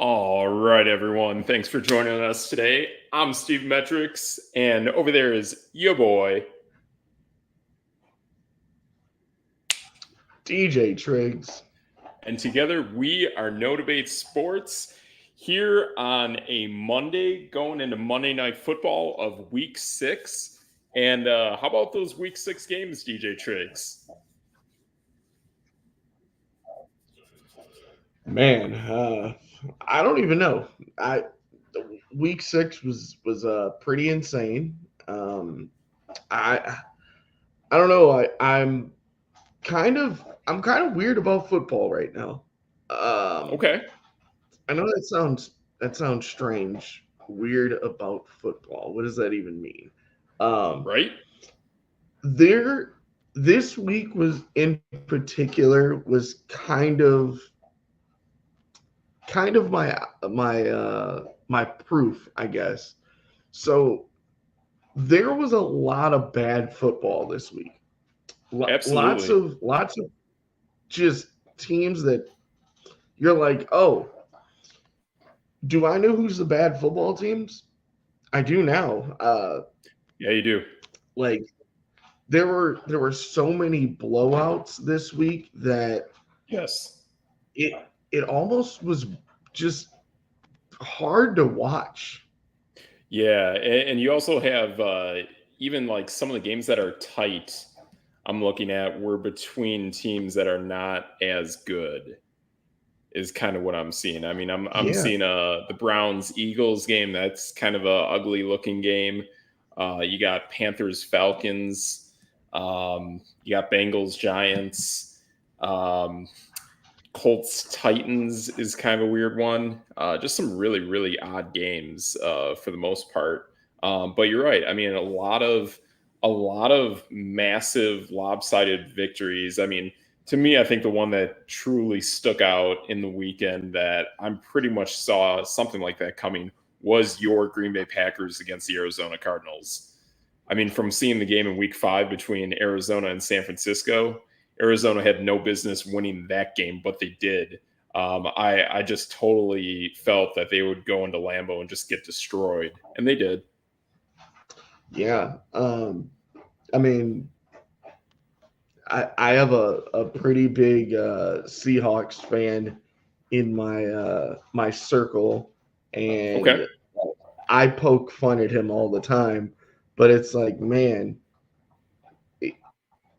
All right, everyone. Thanks for joining us today. I'm Steve Metrics, and over there is your boy. DJ Triggs. And together we are No Debate Sports here on a Monday, going into Monday Night Football of Week 6. And how about those Week 6 games, DJ Triggs? Man, I don't even know. Week 6 was pretty insane. I I don't know. I'm kind of weird about football right now. Um, Okay, I know that sounds strange. Weird about football. What does that even mean? Um, right? there this week was in particular was kind of my proof, I guess. So there was a lot of bad football this week. Absolutely. Lots of just teams that you're like, oh, do I know who's the bad football teams? I do now. Yeah, you do. Like there were so many blowouts this week that Yes. it it almost was just hard to watch. Yeah, and you also have even like some of the games that are tight. I'm looking at were between teams that are not as good. Is kind of what I'm seeing. I mean, I'm Yeah, seeing the Browns Eagles game. That's kind of a ugly looking game. You got Panthers Falcons. You got Bengals Giants. Um, Colts Titans is kind of a weird one. Just some really odd games for the most part. But you're right. I mean, a lot of massive lopsided victories. I mean, to me, I think the one that truly stuck out in the weekend that I'm pretty much saw something like that coming was your Green Bay Packers against the Arizona Cardinals. I mean, from seeing the game in week 5 between Arizona and San Francisco, Arizona had no business winning that game, but they did. I just totally felt that they would go into Lambeau and just get destroyed, and they did. yeah. I mean, I have a pretty big Seahawks fan in my circle, Okay. and I poke fun at him all the time. But it's like, man,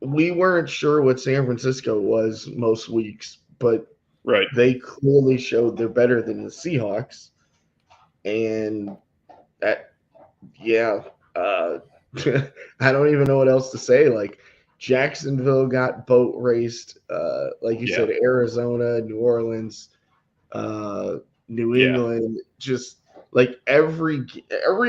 we weren't sure what San Francisco was most weeks, but Right. they clearly showed they're better than the Seahawks, and that, yeah, uh, I don't even know what else to say. Like Jacksonville got boat raced, like you Yeah. said, Arizona, New Orleans, uh, New Yeah. England, just like every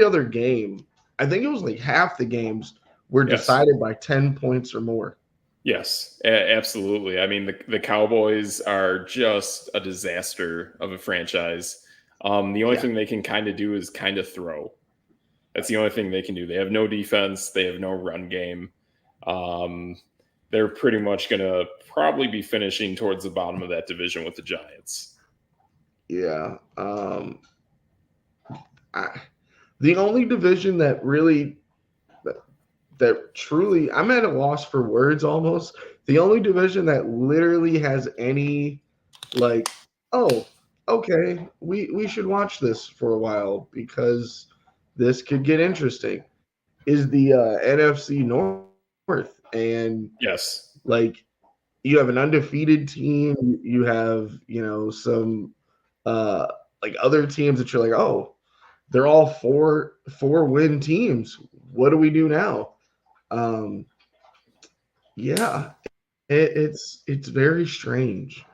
other game. I think it was like half the games were Yes. decided by 10 points or more. Yes. Absolutely. I mean, the Cowboys are just a disaster of a franchise. The only Yeah, thing they can kind of do is kind of throw. That's the only thing they can do. They have no defense. They have no run game. Um, they're pretty much going to probably be finishing towards the bottom of that division with the Giants. yeah. I, the only division that really that truly I'm at a loss for words almost. The only division that literally has any like, oh, okay, we should watch this for a while because this could get interesting is the NFC North. And Yes. like you have an undefeated team, you have, some uh like other teams that you're like, oh, they're all four win teams. What do we do now? Um, yeah, it's very strange.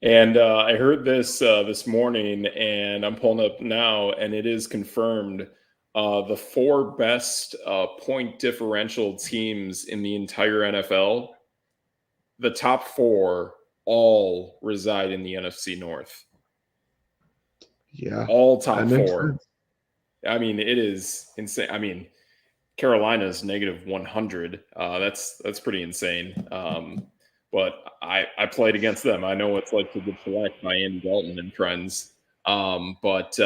And I heard this morning, and I'm pulling up now, and it is confirmed. The 4 best point differential teams in the entire NFL, the top 4 all reside in the NFC North. Yeah, All that top makes 4. sense. I mean, it is insane. I mean, Carolina's negative 100. That's pretty insane. But I played against them. I know what it's like to get shellacked by Andy Dalton and friends. But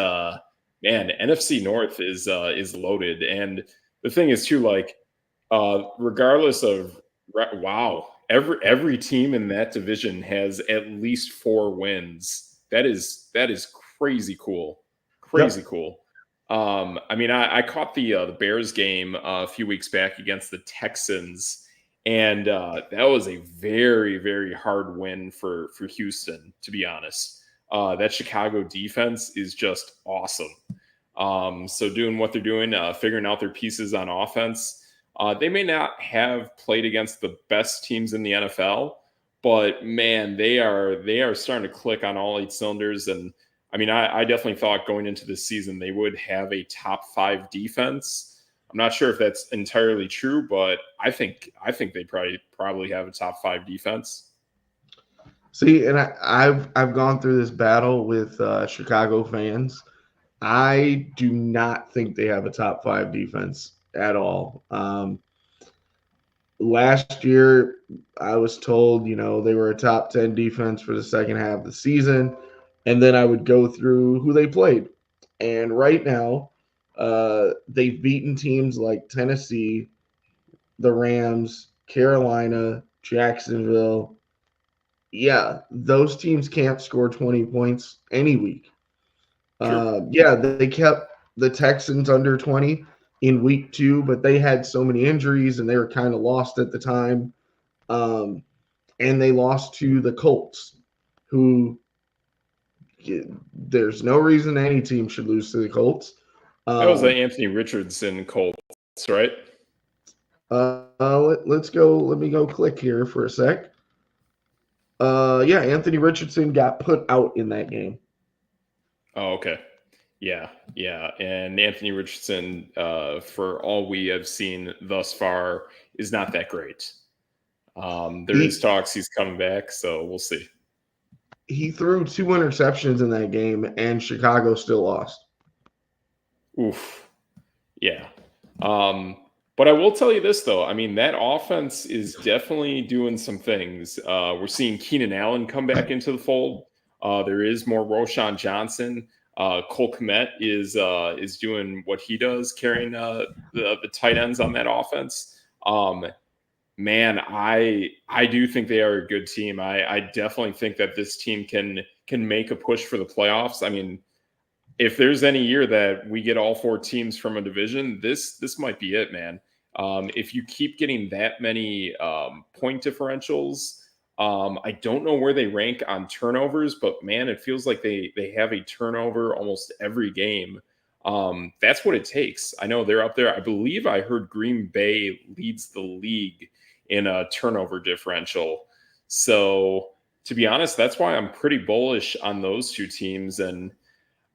man, NFC North is loaded, and the thing is too, like regardless of wow, every team in that division has at least 4 wins. That is crazy cool, crazy Yep. cool. I mean, I caught the Bears game a few weeks back against the Texans, and that was a very very hard win for Houston. To be honest, that Chicago defense is just awesome. So doing what they're doing, figuring out their pieces on offense. They may not have played against the best teams in the NFL, but man, they are starting to click on all 8 cylinders. And I mean, I definitely thought going into this season they would have a top 5 defense. I'm not sure if that's entirely true, but I think they probably have a top 5 defense. See, and I've gone through this battle with Chicago fans. I do not think they have a top 5 defense at all. Last year, I was told, they were a top 10 defense for the second half of the season. And then I would go through who they played. And right now, they've beaten teams like Tennessee, the Rams, Carolina, Jacksonville. Yeah, those teams can't score 20 points any week. True. Yeah, they kept the Texans under 20 in week 2, but they had so many injuries and they were kind of lost at the time. Um, and they lost to the Colts, who there's no reason any team should lose to the Colts. That was the Um, Anthony Richardson Colts, right? let's go. Let me go click here for a sec. Yeah, Anthony Richardson got put out in that game. Oh, okay. Yeah, yeah. And Anthony Richardson, for all we have seen thus far, is not that great. There is He talks he's coming back, so we'll see. he threw 2 interceptions in that game, and Chicago still lost. Oof. Yeah. But I will tell you this though. I mean, that offense is definitely doing some things. We're seeing Keenan Allen come back into the fold. There is more Roshan Johnson. Cole Kmet is doing what he does, carrying the tight ends on that offense. Man, I do think they are a good team. I definitely think that this team can make a push for the playoffs. I mean, if there's any year that we get all 4 teams from a division, this might be it, man. If you keep getting that many point differentials, I don't know where they rank on turnovers, but man, it feels like they have a turnover almost every game. That's what it takes. I know they're up there. I believe I heard Green Bay leads the league in a turnover differential. So to be honest, that's why I'm pretty bullish on those 2 teams. And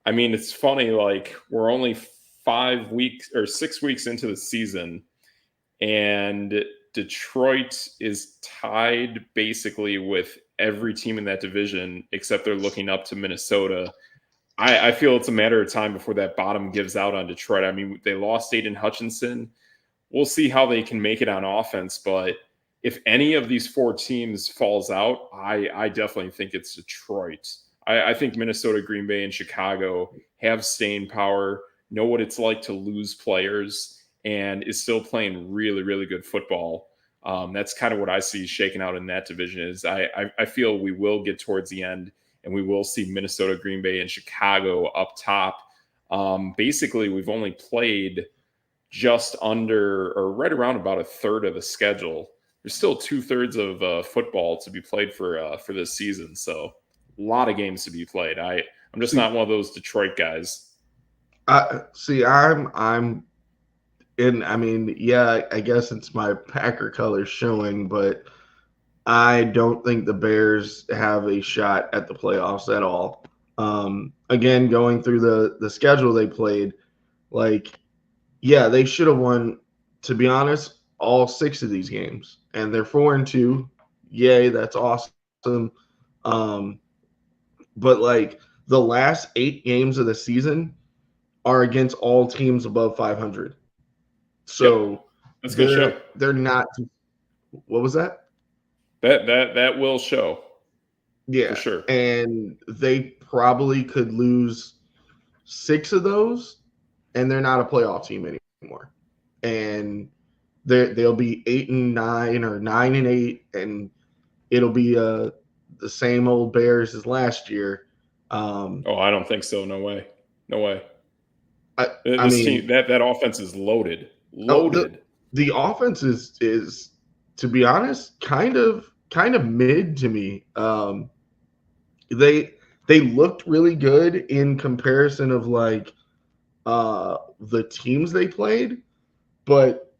I mean, it's funny, like we're only 5 weeks or 6 weeks into the season, and Detroit is tied basically with every team in that division, except they're looking up to Minnesota. I feel it's a matter of time before that bottom gives out on Detroit. I mean, they lost Aiden Hutchinson. We'll see how they can make it on offense, but if any of these 4 teams falls out, I definitely think it's Detroit. I think Minnesota, Green Bay, and Chicago have staying power, know what it's like to lose players, and is still playing really, really good football. That's kind of what I see shaking out in that division. Is I feel we will get towards the end, and we will see Minnesota, Green Bay, and Chicago up top. Basically, we've only played just under or right around about a third of the schedule. There's still 2/3 of football to be played for this season, so a lot of games to be played. I'm just See, not one of those Detroit guys. I'm and I mean, yeah, I guess it's my Packer colors showing, but I don't think the Bears have a shot at the playoffs at all. Again, going through the schedule they played, like, yeah, they should have won, to be honest, all 6 of these games, and they're 4-2. Yay, that's awesome. Um, but like the last 8 games of the season are against all teams above 500. Yep, So that's going to show. they're not. What was that? That will show for Yeah, sure. and they probably could lose 6 of those, and they're not a playoff team anymore. And they'll be 8-9 or 9-8, and it'll be the same old Bears as last year. I don't think so. No way. No way. I This mean, team, that offense is loaded. oh, Loaded. the offense is, to be honest, kind of mid to me. They looked really good in comparison of like the teams they played, but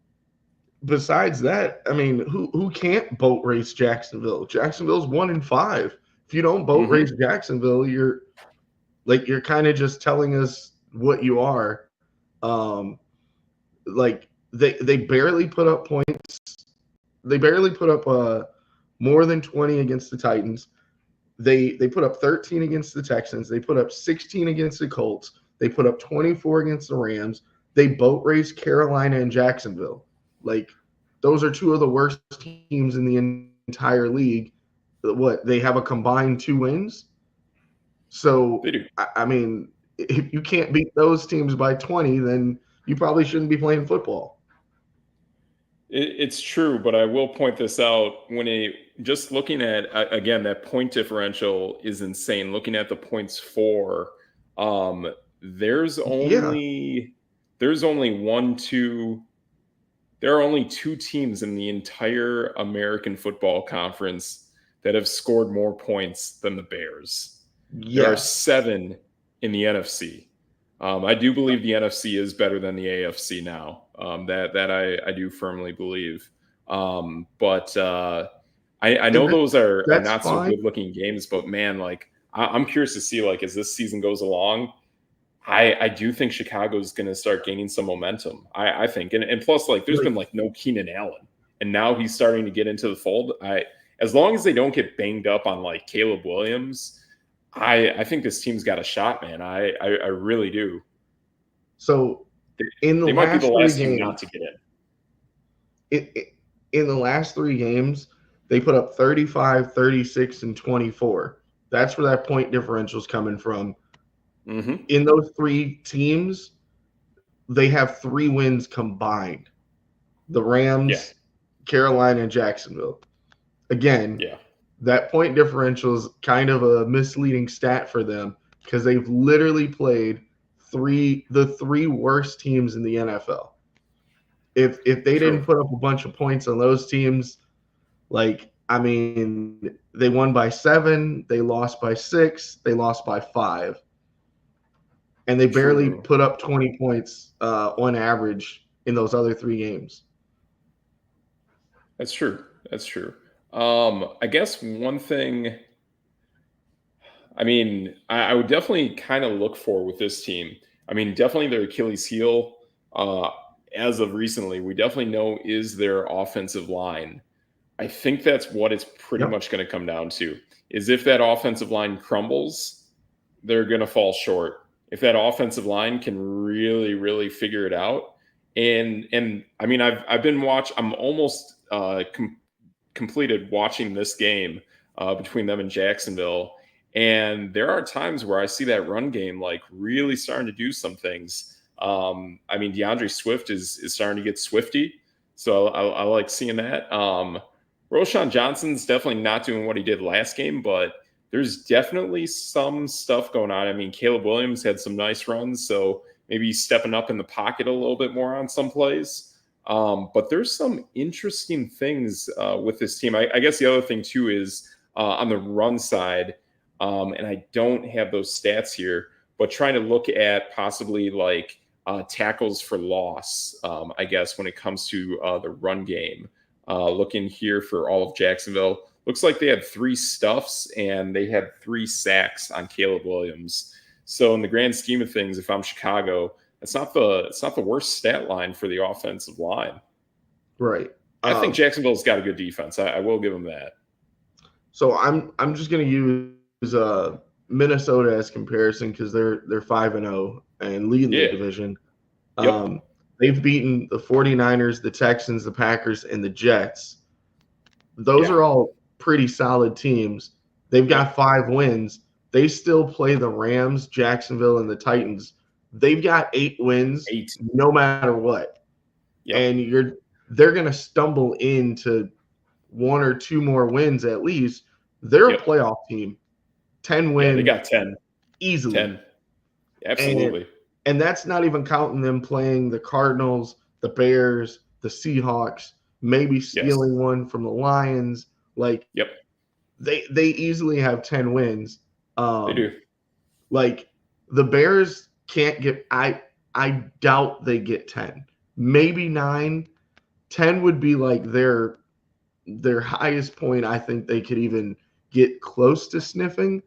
besides that, I mean, who can't boat race Jacksonville? Jacksonville's 1-5. If you don't boat race Jacksonville, you're kind of just telling us what you are. Like they barely put up points. They barely put up more than 20 against the Titans. They put up 13 against the Texans. They put up 16 against the Colts. They put up 24 against the Rams. They boat raced Carolina and Jacksonville. Like, those are 2 of the worst teams in the entire league. What, they have a combined 2 wins? So, They do. I mean, if you can't beat those teams by 20, then you probably shouldn't be playing football. It's true, but I will point this out. Just looking at, again, that point differential is insane. Looking at the points for, there's only there are only 2 teams in the entire American Football Conference that have scored more points than the Bears. Yeah. There are 7 in the NFC. I do believe the NFC is better than the AFC now. That I do firmly believe. But I know those are not so good looking games, but man, like I'm curious to see, like, as this season goes along, I do think Chicago's going to start gaining some momentum. I think, and plus, like, there's been like no Keenan Allen, and now he's starting to get into the fold. As long as they don't get banged up on like Caleb Williams, I think this team's got a shot, man. I really do. So in the might be the last team not to get in. In the last 3 games, they put up 35, 36, and 24. That's where that point differential is coming from. Mm-hmm. In those 3 teams, they have 3 wins combined. The Rams, Carolina, and Jacksonville. Again, that point differential is kind of a misleading stat for them because they've literally played the 3 worst teams in the NFL. If they didn't put up a bunch of points on those teams, like, I mean, they won by 7, they lost by 6, they lost by 5. And they barely put up 20 points on average in those other 3 games. That's true. I guess one thing, I mean, I would definitely kind of look for with this team. I mean, definitely their Achilles heel, as of recently, we definitely know is their offensive line. I think that's what it's pretty much going to come down to, is if that offensive line crumbles, they're going to fall short. If that offensive line can really, really figure it out. And I mean, I'm almost completed watching this game between them and Jacksonville. And there are times where I see that run game like really starting to do some things. I mean, DeAndre Swift is starting to get swifty. So I like seeing that. Roschon Johnson's definitely not doing what he did last game, but there's definitely some stuff going on. I mean, Caleb Williams had some nice runs, so maybe he's stepping up in the pocket a little bit more on some plays. But there's some interesting things with this team. I guess the other thing, too, is on the run side, and I don't have those stats here, but trying to look at possibly like tackles for loss, I guess, when it comes to the run game. Looking here for all of Jacksonville, looks like they had 3 stuffs and they had 3 sacks on Caleb Williams. So in the grand scheme of things, if I'm Chicago, it's not the worst stat line for the offensive line. Right. I think Jacksonville's got a good defense. I will give them that. So I'm just going to use Minnesota as comparison because they're 5-0 and leading the division. They've beaten the 49ers, the Texans, the Packers, and the Jets. Those are all pretty solid teams. They've got 5 wins, They still play the Rams, Jacksonville, and the Titans. They've got 8 wins 8. no matter what. Yep. And they're going to stumble into 1 or 2 more wins at least. They're a playoff team. 10 wins. Yeah, they got 10. Easily. 10. Absolutely. And that's not even counting them playing the Cardinals, the Bears, the Seahawks, maybe stealing one from the Lions. Like, they easily have 10 wins. They do. Like, the Bears can't get – I doubt they get 10. Maybe 9. 10 would be like their highest point. I think they could even get close to sniffing.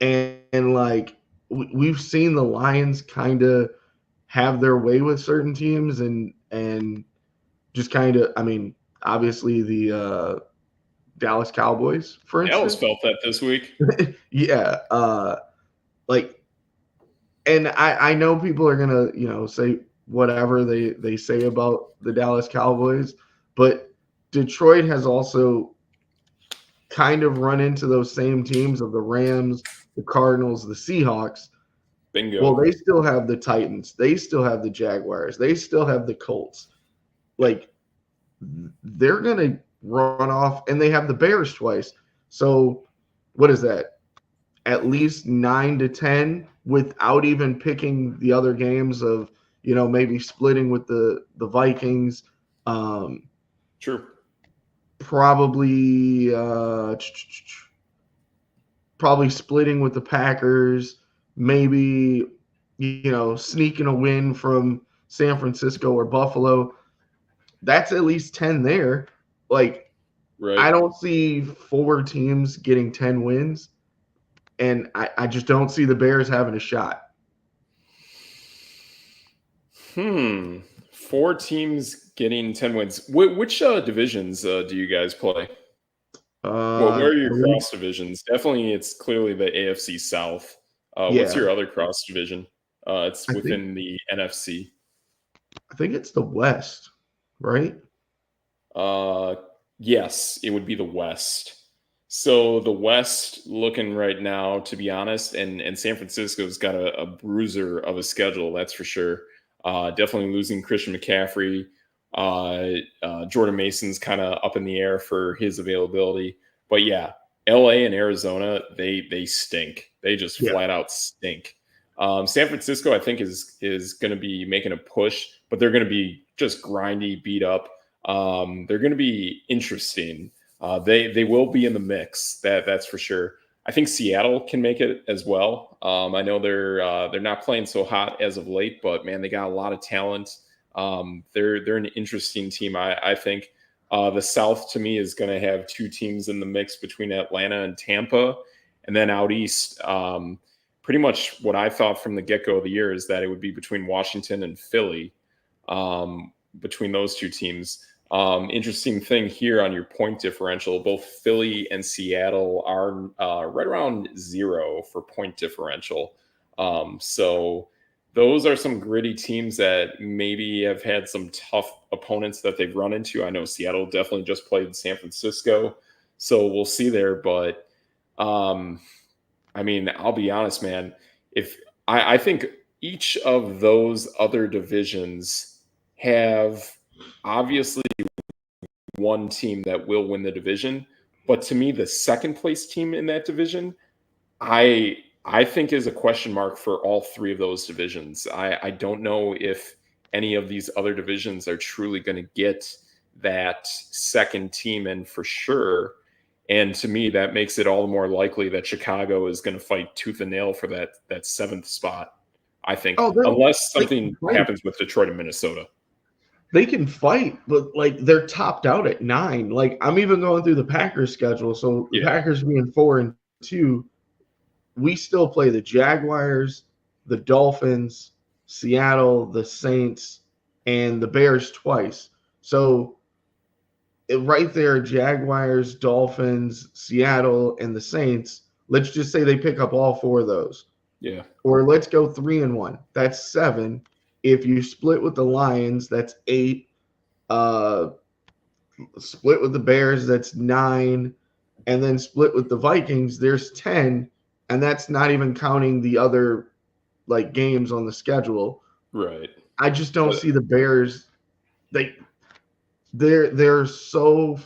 And like we've seen the Lions kind of have their way with certain teams and just kind of, I mean, obviously the Dallas Cowboys, for instance. Dallas felt that this week. Yeah. Like, and I know people are going to, say whatever they say about the Dallas Cowboys, but Detroit has also kind of run into those same teams of the Rams, the Cardinals, the Seahawks. Bingo. Well, they still have the Titans. They still have the Jaguars. They still have the Colts. Like, they're going to run off, and they have the Bears twice. So what is that? At least 9 to 10 without even picking the other games of, maybe splitting with the Vikings. True. Probably splitting with the Packers, maybe sneaking a win from San Francisco or Buffalo. That's at least 10 there. Like, right. I don't see 4 teams getting 10 wins, and I just don't see the Bears having a shot. 4 teams getting 10 wins. Which divisions do you guys play? Where are your cross divisions? Definitely, it's clearly the AFC South. What's your other cross division? It's within the NFC. I think it's the West, right? Yes, it would be the West. So the West looking right now, to be honest, and San Francisco's got a bruiser of a schedule, that's for sure. Definitely losing Christian McCaffrey. Jordan Mason's kind of up in the air for his availability. But yeah, LA and Arizona, they stink. They just flat out stink. San Francisco, I think, is going to be making a push, but they're going to be just grindy, beat up. They're going to be interesting. They will be in the mix. That's for sure. I think Seattle can make it as well. I know they're not playing so hot as of late, but man, they got a lot of talent. They're an interesting team. I think the South to me is going to have 2 teams in the mix between Atlanta and Tampa, and then out east. Pretty much what I thought from the get-go of the year is that it would be between Washington and Philly, between those 2 teams. Interesting thing here on your point differential, both Philly and Seattle are right around 0 for point differential. So those are some gritty teams that maybe have had some tough opponents that they've run into. I know Seattle definitely just played San Francisco, so we'll see there. But I mean, I'll be honest, man. If I think each of those other divisions have obviously one team that will win the division, but to me, the second place team in that division, I think is a question mark for all 3 of those divisions. I don't know if any of these other divisions are truly going to get that second team in for sure. And to me, that makes it all the more likely that Chicago is going to fight tooth and nail for that 7th spot, I think, unless something happens with Detroit and Minnesota. They can fight, but like they're topped out at 9. Like, I'm even going through the Packers schedule. So the Packers being 4-2, we still play the Jaguars, the Dolphins, Seattle, the Saints, and the Bears twice. So right there, Jaguars, Dolphins, Seattle, and the Saints. Let's just say they pick up all 4 of those. Yeah. Or let's go 3-1. That's 7. If you split with the Lions, that's 8. Split with the Bears, that's 9. and then split with the Vikings, there's 10, and that's not even counting the other like games on the schedule. Right. I just don't see the Bears. They're so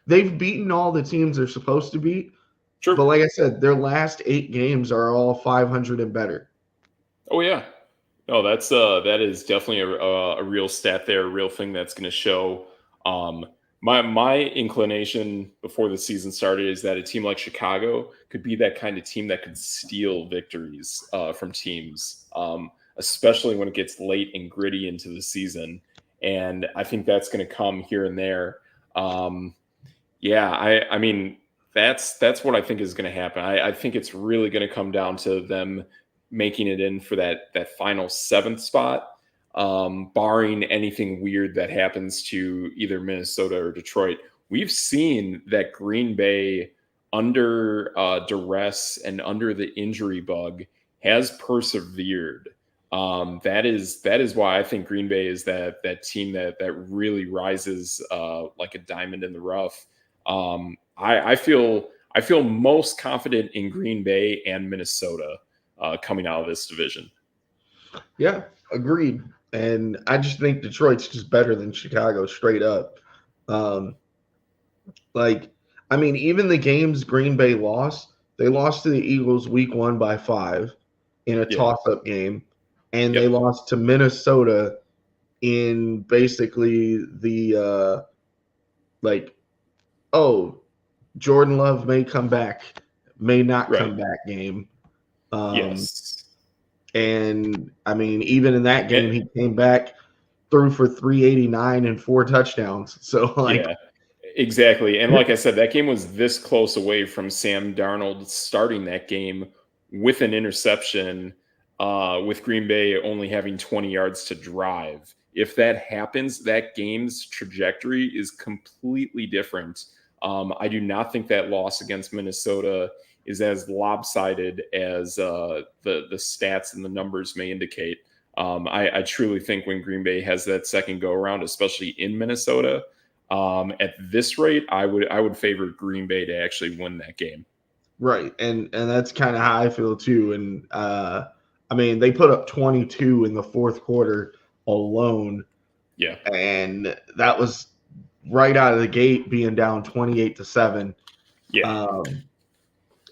they've beaten all the teams they're supposed to beat, Sure. but like I said, their last 8 games are all 500 and better. Oh yeah. No, that is definitely a real stat there, a real thing that's going to show. Um, my inclination before the season started is that a team like Chicago could be that kind of team that could steal victories from teams, especially when it gets late and gritty into the season. And I think that's going to come here and there. Yeah, I mean that's what I think is going to happen. I think it's really going to come down to them making it in for that final seventh spot, barring anything weird that happens to either Minnesota or Detroit. We've seen that Green Bay, under duress and under the injury bug, has persevered. That is why I think Green Bay is that team that really rises like a diamond in the rough. I feel most confident in Green Bay and Minnesota coming out of this division. Yeah, agreed. And I just think Detroit's just better than Chicago straight up. Um, like, I mean, even the games Green Bay lost, they lost to the Eagles week 1 by 5 in a Yeah. toss-up game, and they Yep. lost to Minnesota in basically the like, oh, Jordan Love may come back, may not Right. come back game. Yes. And I mean, even in that Eh, game, he came back, threw for 389 and 4 touchdowns. So, like, yeah. Exactly. And like I said, that game was this close away from Sam Darnold starting that game with an interception, with Green Bay only having 20 yards to drive. If that happens, that game's trajectory is completely different. I do not think that loss against Minnesota is as lopsided as the stats and the numbers may indicate. I truly think when Green Bay has that second go around, especially in Minnesota, at this rate, I would favor Green Bay to actually win that game. right. And that's kind of how I feel too. And I mean, they put up 22 in the fourth quarter alone. Yeah. And that was right out of the gate being down 28-7. Yeah.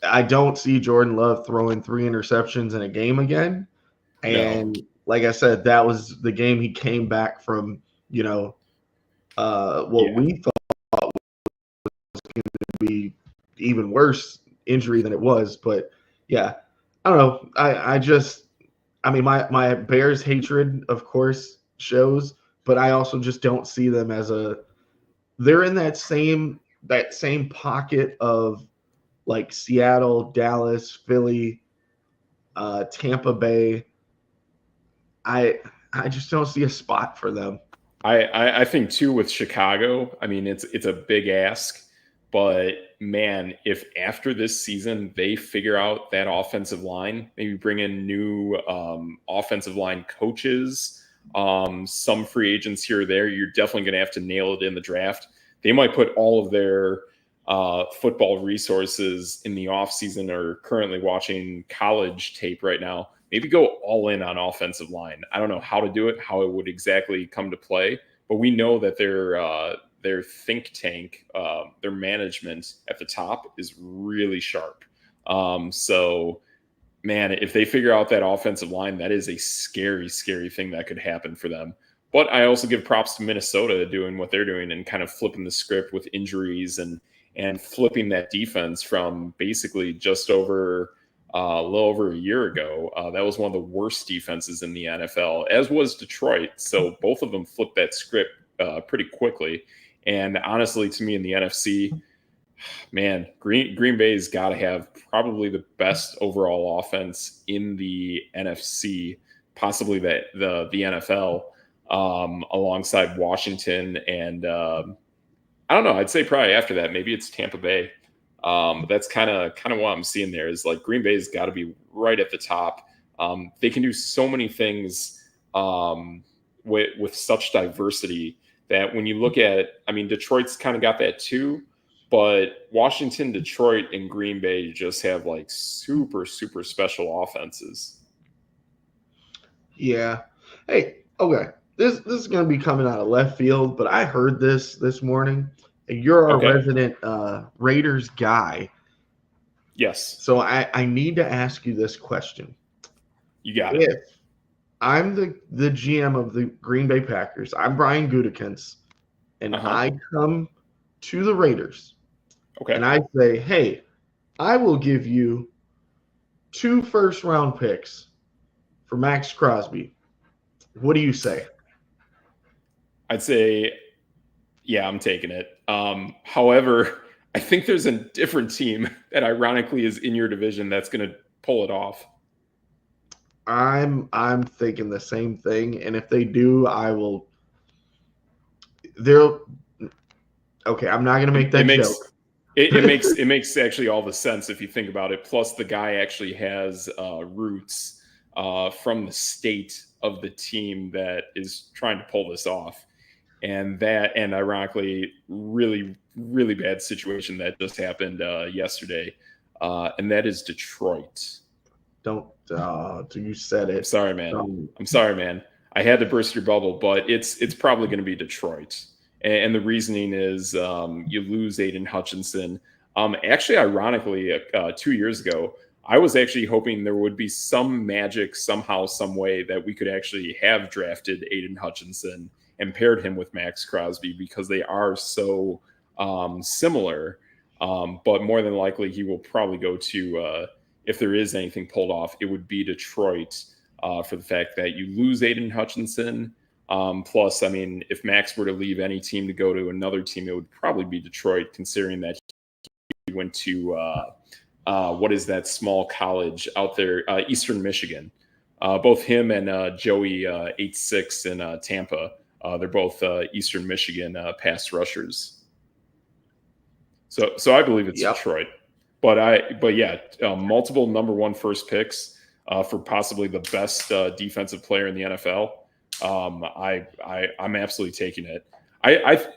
I don't see Jordan Love throwing 3 interceptions in a game again. No. And like I said, that was the game he came back from, what Yeah. we thought would be even worse injury than it was. But yeah, I don't know. I mean, my Bears hatred, of course, shows, but I also just don't see them as they're in that same pocket of like Seattle, Dallas, Philly, Tampa Bay. I just don't see a spot for them. I think too with Chicago, I mean it's a big ask, but man, if after this season they figure out that offensive line, maybe bring in new offensive line coaches, some free agents here or there, you're definitely going to have to nail it in the draft. They might put all of their football resources in the offseason or currently watching college tape right now. Maybe go all in on offensive line. I don't know how to do it, how it would exactly come to play, but we know that their think tank, their management at the top is really sharp. So, man, if they figure out that offensive line, that is a scary, scary thing that could happen for them. But I also give props to Minnesota doing what they're doing and kind of flipping the script with injuries and flipping that defense from basically just over a little over a year ago. That was one of the worst defenses in the NFL, as was Detroit. So both of them flipped that script pretty quickly. And honestly, to me in the NFC, man, Green Bay's got to have probably the best overall offense in the NFC, possibly the NFL, alongside Washington and I don't know. I'd say probably after that, maybe it's Tampa Bay. But that's kind of what I'm seeing there is like Green Bay's got to be right at the top. They can do so many things with such diversity that when you look at, I mean, Detroit's kind of got that too, But Washington, Detroit, and Green Bay just have like super, super special offenses. Yeah. Hey, okay. This is going to be coming out of left field, but I heard this morning. And you're our Okay. resident Raiders guy. Yes. So I need to ask you this question. You got it. If I'm the GM of the Green Bay Packers, I'm Brian Gutekunst, and I come to the Raiders, and I say, hey, I will give you 2 first-round picks for Max Crosby. What do you say? I'd say, yeah, I'm taking it. However, I think there's a different team that ironically is in your division that's going to pull it off. I'm thinking the same thing, and if they do, I will. They'll. Okay, I'm not going to make that joke. It makes actually all the sense if you think about it. Plus, the guy actually has roots from the state of the team that is trying to pull this off, and ironically, really really bad situation that just happened yesterday, and that is Detroit. Don't. You said it. I'm sorry, man. I'm sorry, man. I had to burst your bubble, but it's probably going to be Detroit. And the reasoning is you lose Aiden Hutchinson. Actually, ironically, 2 years ago, I was actually hoping there would be some magic somehow, some way that we could actually have drafted Aiden Hutchinson and paired him with Max Crosby because they are so similar. But more than likely, he will probably go to, if there is anything pulled off, it would be Detroit for the fact that you lose Aiden Hutchinson. Plus, I mean, if Max were to leave any team to go to another team, it would probably be Detroit, considering that he went to what is that small college out there, Eastern Michigan. Both him and Joey 86 in Tampa, they're both Eastern Michigan pass rushers. So I believe it's Detroit. But yeah, multiple number 1 first picks for possibly the best defensive player in the NFL. I'm absolutely taking it.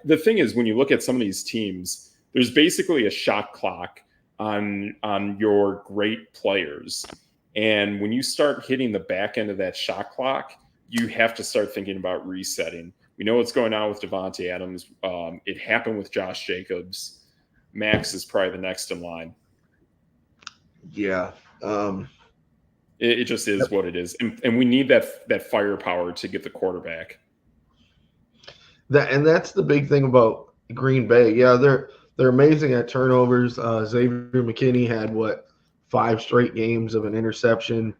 The thing is, when you look at some of these teams, there's basically a shot clock on your great players, and when you start hitting the back end of that shot clock, you have to start thinking about resetting. We know what's going on with Devontae Adams. It happened with Josh Jacobs. Max is probably the next in line. Yeah. It just is what it is, and we need that firepower to get the quarterback. That's the big thing about Green Bay. Yeah, they're amazing at turnovers. Xavier McKinney had 5 straight games of an interception.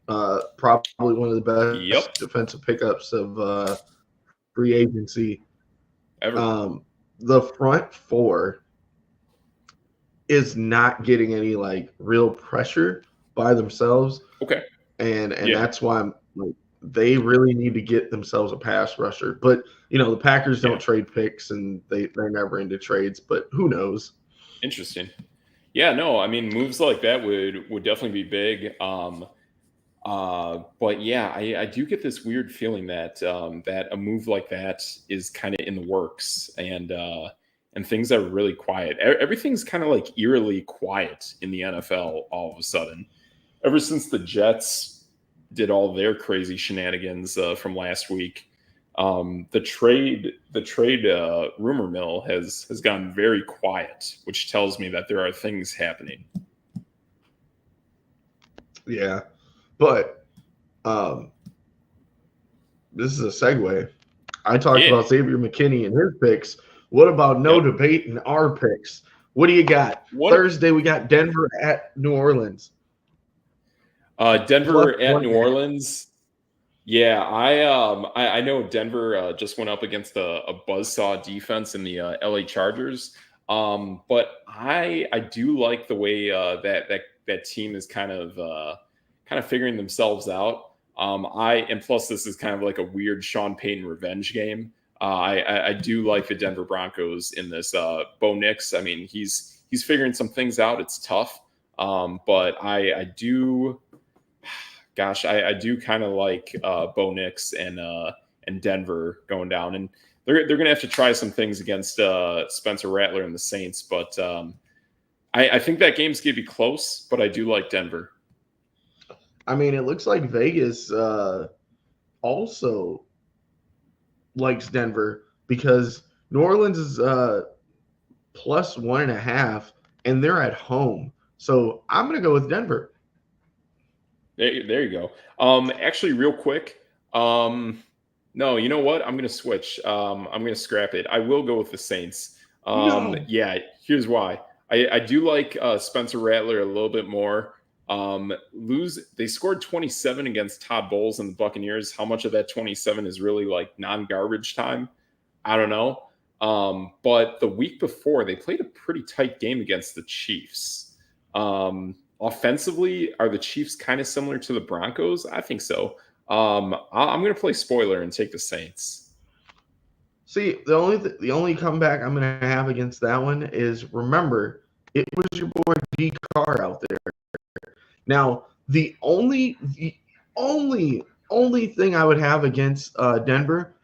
Probably one of the best defensive pickups of free agency ever. The front 4 is not getting any real pressure by themselves. Okay. And that's why I'm they really need to get themselves a pass rusher. But the Packers don't trade picks, and they're never into trades, but who knows? Interesting. Yeah, no, I mean, moves like that would definitely be big. But yeah, I do get this weird feeling that that a move like that is kind of in the works, and things are really quiet. Everything's kind of like eerily quiet in the NFL all of a sudden. Ever since the Jets did all their crazy shenanigans from last week, the trade rumor mill has gotten very quiet, which tells me that there are things happening. Yeah, but this is a segue. I talked about Xavier McKinney and his picks. What about debate in our picks? What do you got? Thursday we got Denver at New Orleans. Denver at New Orleans. Yeah, I know Denver just went up against a buzzsaw defense in the LA Chargers. But I do like the way that team is kind of figuring themselves out. And plus this is kind of like a weird Sean Payton revenge game. I do like the Denver Broncos in this. Bo Nix, I mean, he's figuring some things out. It's tough. But I do. Gosh, I do kind of like Bo Nix and Denver going down. And they're going to have to try some things against Spencer Rattler and the Saints. But I think that game's going to be close, but I do like Denver. I mean, it looks like Vegas also likes Denver because New Orleans is plus 1.5, and they're at home. So I'm going to go with Denver. There you go. Actually, real quick. No, you know what? I'm going to switch. I'm going to scrap it. I will go with the Saints. No. Yeah, here's why. I do like Spencer Rattler a little bit more. They scored 27 against Todd Bowles and the Buccaneers. How much of that 27 is really like non-garbage time? I don't know. But the week before, they played a pretty tight game against the Chiefs. Offensively, are the Chiefs kind of similar to the Broncos? I think so. I'm going to play spoiler and take the Saints. See, the only comeback I'm going to have against that one is, remember, it was your boy D Carr out there. Now, the only thing I would have against Denver,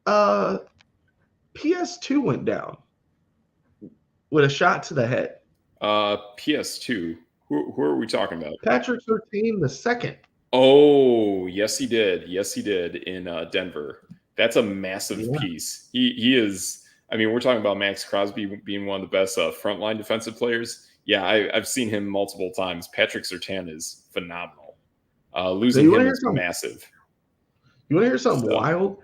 PS2 went down with a shot to the head. PS2. Who are we talking about? Patrick Surtain the second. Oh, yes, he did. Yes, he did in Denver. That's a massive piece. He is. I mean, we're talking about Max Crosby being one of the best frontline defensive players. Yeah, I've seen him multiple times. Patrick Surtain is phenomenal. Losing him is massive. You want to hear something wild?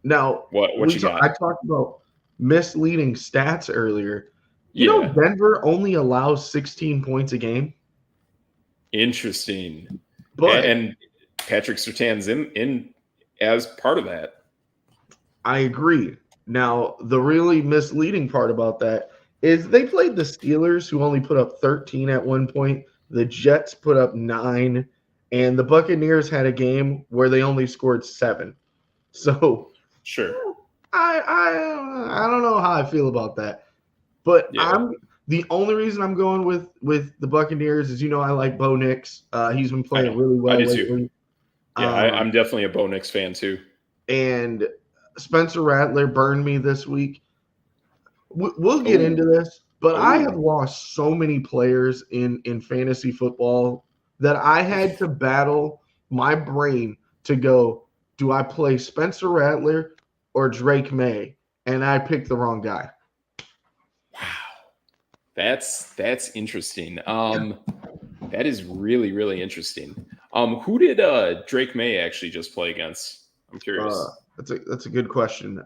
Now, what you got? I talked about misleading stats earlier. You know, Denver only allows 16 points a game. Interesting. But and Patrick Surtain's in as part of that. I agree. Now, the really misleading part about that is they played the Steelers, who only put up 13 at one point. The Jets put up 9, and the Buccaneers had a game where they only scored 7. So, sure, I don't know how I feel about that, but the only reason I'm going with the Buccaneers is, I like Bo Nix. He's been playing really well lately. Too. Yeah, I'm definitely a Bo Nix fan too. And Spencer Rattler burned me this week. We'll get into this, but I have lost so many players in fantasy football that I had to battle my brain to go, do I play Spencer Rattler or Drake May? And I picked the wrong guy. Wow. That's interesting. That is really, really interesting. Who did Drake May actually just play against? I'm curious. That's a good question.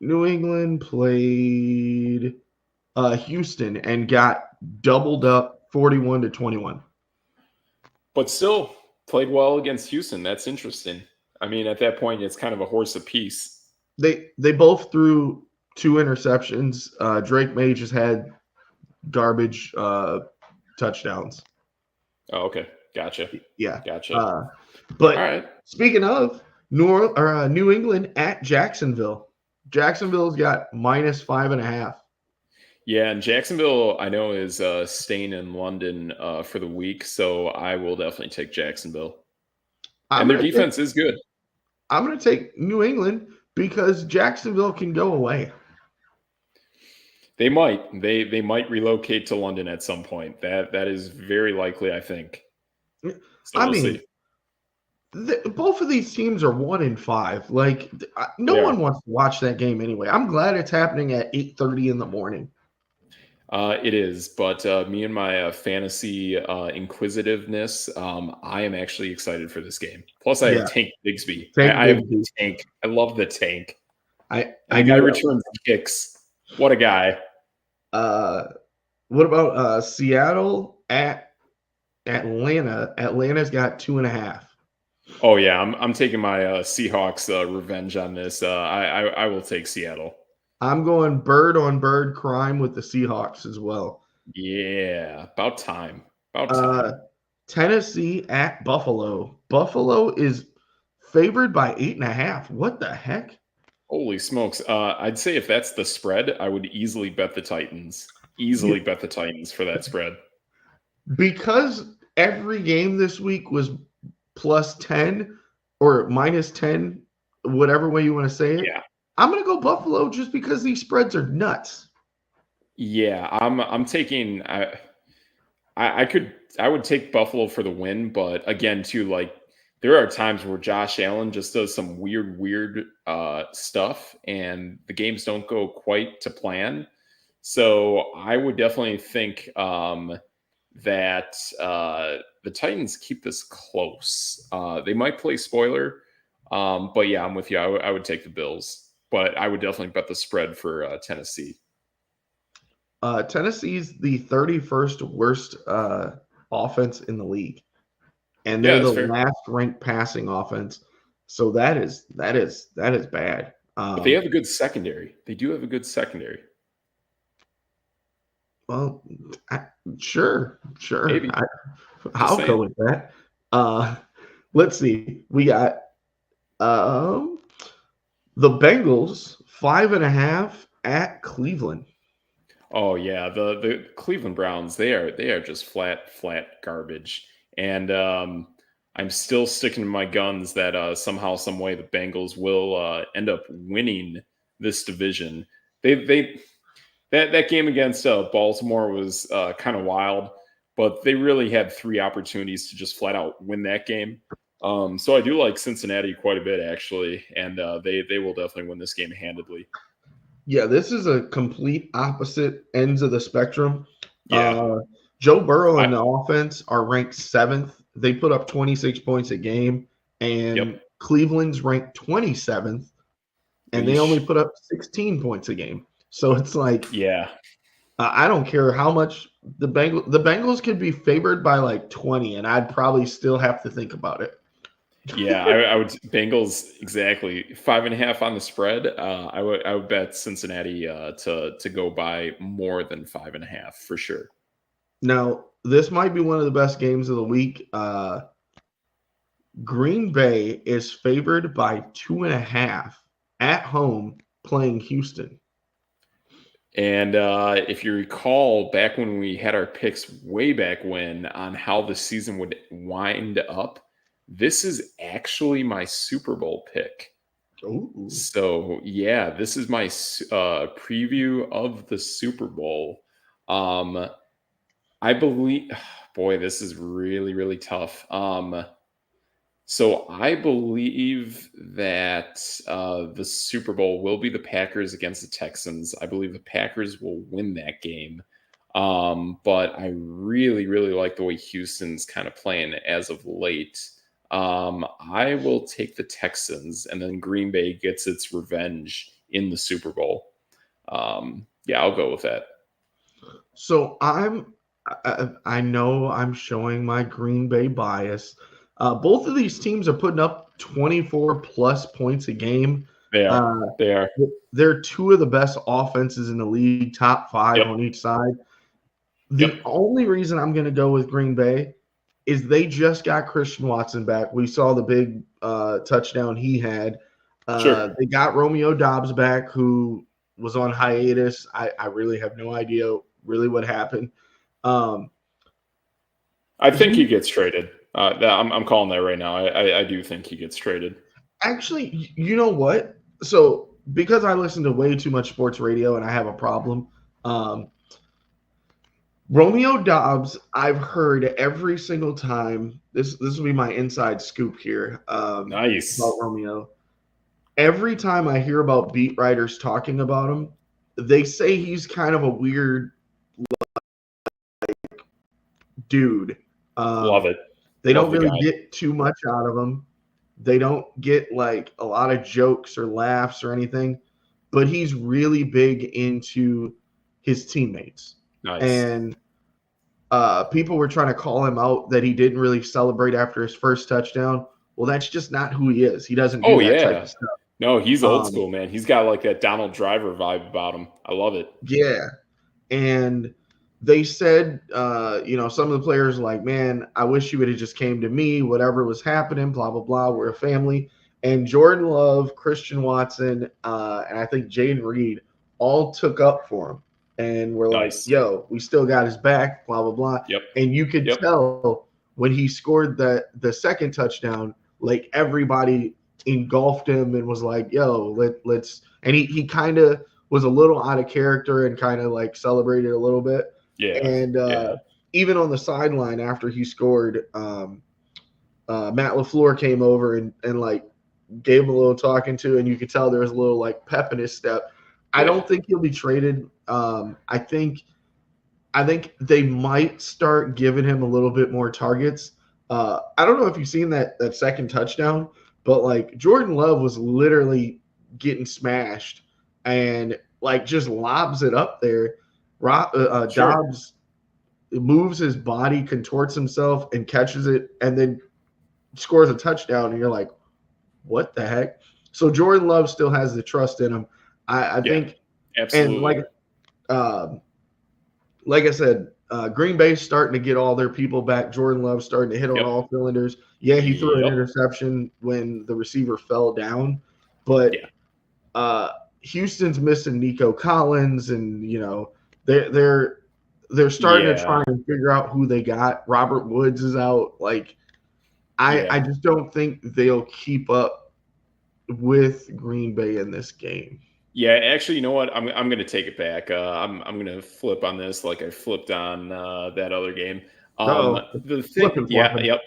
New England played Houston and got doubled up 41-21. But still played well against Houston. That's interesting. I mean, at that point, it's kind of a horse apiece. They both threw 2 interceptions. Drake May just had garbage touchdowns. Oh, okay. Gotcha. Yeah. Gotcha. But all right. Speaking of New England at Jacksonville. Jacksonville's got minus 5.5. Yeah, and Jacksonville, I know, is staying in London for the week, so I will definitely take Jacksonville. And their defense is good. I'm going to take New England because Jacksonville can go away. They might. They might relocate to London at some point. That is very likely, I think. So we'll see. Both of these teams are 1-5. Like, no one wants to watch that game anyway. I'm glad it's happening at 8:30 in the morning. It is, but me and my fantasy inquisitiveness, I am actually excited for this game. Plus, I have Tank Bigsby. I have the Tank. I love the Tank. I guy returns kicks. What a guy. What about Seattle at Atlanta? Atlanta's got 2.5. Oh yeah, I'm taking my Seahawks revenge on this. I will take Seattle. I'm going bird on bird crime with the Seahawks as well. Yeah, about time. Tennessee at Buffalo. Buffalo is favored by 8.5. What the heck? Holy smokes. I'd say if that's the spread, I would easily bet the Titans. Bet the Titans for that spread. Because every game this week was plus 10, or minus 10, whatever way you want to say it. Yeah. I'm going to go Buffalo just because these spreads are nuts. Yeah, I'm taking I would take Buffalo for the win, but again, too, like there are times where Josh Allen just does some weird stuff, and the games don't go quite to plan. So I would definitely think that the Titans keep this close. They might play spoiler, but yeah, I'm with you. I would take the Bills, but I would definitely bet the spread for Tennessee. Tennessee's the 31st worst offense in the league, and Yeah, they're that's the fair. last ranked passing offense. So that is bad. But they have a good secondary. They do have a good secondary. Well, sure, Maybe. Just I'll go saying. with that. Uh, let's see. We got um, the Bengals 5.5 at Cleveland. Oh yeah, the Cleveland Browns, they are just flat garbage. And I'm still sticking to my guns that somehow, some way, the Bengals will end up winning this division. They that game against Baltimore was kind of wild, but they really had three opportunities to just flat out win that game. So I do like Cincinnati quite a bit, actually, and they will definitely win this game handedly. Yeah, this is a complete opposite ends of the spectrum. Yeah, Uh, Joe Burrow I and the offense are ranked seventh. They put up 26 points a game, and yep. Cleveland's ranked 27th, and they only Yeesh. put up 16 points a game. So it's like Yeah, I don't care how much the Bengals could be favored by like 20, and I'd probably still have to think about it. yeah. I would Bengals exactly 5.5 on the spread. I would bet Cincinnati to go by more than 5.5 for sure. Now, this might be one of the best games of the week. Green Bay is favored by 2.5 at home playing Houston. And if you recall, back when we had our picks way back when on how the season would wind up, this is actually my Super Bowl pick. Ooh. So yeah, this is my preview of the Super Bowl. Um, I believe, boy, this is really tough. So I believe that the Super Bowl will be the Packers against the Texans. I believe the Packers will win that game. But I really like the way Houston's kind of playing as of late. I will take the Texans, and then Green Bay gets its revenge in the Super Bowl. Yeah, I'll go with that. So I know I'm showing my Green Bay bias. Both of these teams are putting up 24 plus points a game. They are. Uh, They are. they're two of the best offenses in the league, top five Yep. on each side. Yep. The only reason I'm going to go with Green Bay is they just got Christian Watson back. We saw the big touchdown he had. Sure. They got Romeo Dobbs back, who was on hiatus. I really have no idea really what happened. I think he He gets traded. I'm calling that right now. I do think he gets traded. actually, you know what? So because I listen to way too much sports radio and I have a problem, um, Romeo Dobbs, I've heard every single time. This will be my inside scoop here about Nice. Romeo. Every time I hear about beat writers talking about him, they say he's kind of a weird dude. Love it. They Love don't the really guy. get too much out of him. They don't get like a lot of jokes or laughs or anything, but he's really big into his teammates. Nice. And people were trying to call him out that he didn't really celebrate after his first touchdown. Well, that's just not who he is. He doesn't do Oh that type yeah. of stuff. No, he's old Um, school, man. He's got like that Donald Driver vibe about him. I love it. yeah. And they said, some of the players were like, man, I wish you would have just came to me, whatever was happening, blah, blah, blah. We're a family. And Jordan Love, Christian Watson, and I think Jaden Reed all took up for him. And we're like, Nice. yo, we still got his back, blah, blah, blah. Yep. And you could Yep. tell when he scored the second touchdown, like everybody engulfed him and was like, "Yo, let's." And he kind of was a little out of character and kind of like celebrated a little bit. Yeah. And Yeah. even on the sideline after he scored, Matt LaFleur came over and like gave him a little talking to, and you could tell there was a little like pep in his step. I Yeah. don't think he'll be traded. I think they might start giving him a little bit more targets. I don't know if you've seen that second touchdown, but like Jordan Love was literally getting smashed and like just lobs it up there. Sure. Dobbs moves his body, contorts himself, and catches it, and then scores a touchdown. And you're like, what the heck? So Jordan Love still has the trust in him. I Yeah. think, and Absolutely. like I said, Green Bay's starting to get all their people back. Jordan Love starting to hit on Yep. all cylinders. Yeah, he threw an Yep. interception when the receiver fell down, but Yeah. Houston's missing Nico Collins, and they're starting to Yeah. try and figure out who they got. Robert Woods is out. Like I Yeah. just don't think they'll keep up with Green Bay in this game. Yeah, actually, you know what? I'm gonna take it back. I'm gonna flip on this like I flipped on that other game. Oh, The thing, flipping yeah, flopping. yep,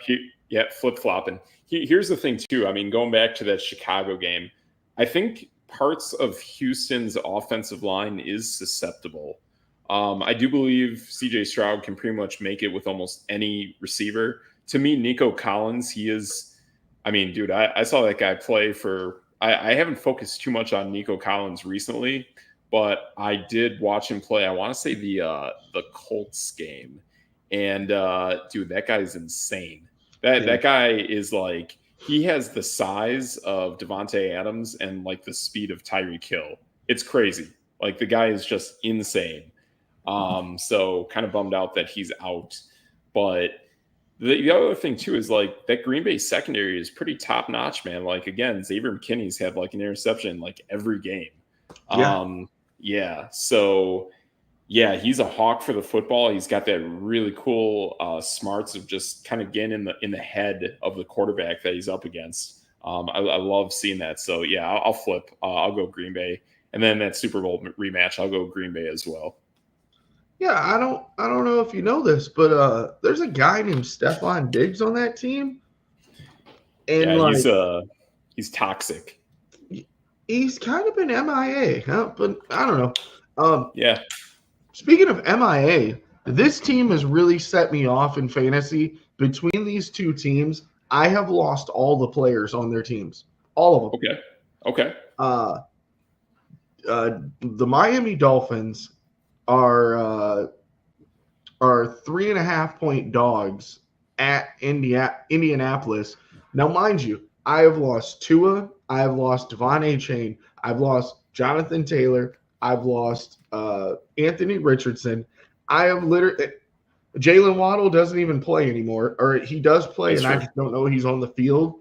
yeah, flip flopping. Here's the thing too. I mean, going back to that Chicago game, I think parts of Houston's offensive line is susceptible. I do believe CJ Stroud can pretty much make it with almost any receiver. To me, Nico Collins, he is. I mean, dude, I saw that guy play for. I haven't focused too much on Nico Collins recently, but I did watch him play. I want to say the Colts game, and dude, that guy is insane. That guy is like he has the size of Devonte Adams and like the speed of Tyreek Hill. It's crazy. Like the guy is just insane. So kind of bummed out that he's out, but the other thing too is like that Green Bay secondary is pretty top notch, man. Like again, Xavier McKinney's had like an interception like every game. Yeah. Yeah. So yeah, he's a hawk for the football. He's got that really cool smarts of just kind of getting in the head of the quarterback that he's up against. I love seeing that. So yeah, I'll flip. I'll go Green Bay, and then that Super Bowl rematch, I'll go Green Bay as well. Yeah, I don't know if you know this, but there's a guy named Stephon Diggs on that team. And Yeah, like he's toxic. he's kind of been MIA, huh? But I don't know. Yeah. Speaking of MIA, this team has really set me off in fantasy. Between these two teams, I have lost all the players on their teams. All of them. Okay. Okay. Uh, the Miami Dolphins are 3.5 point dogs at Indianapolis. Now, mind you, I have lost Tua, I have lost Devon Achane, I've lost Jonathan Taylor, I've lost Anthony Richardson. I have literally Jalen Waddle doesn't even play anymore, or he does play, That's and I true. just don't know he's on the field.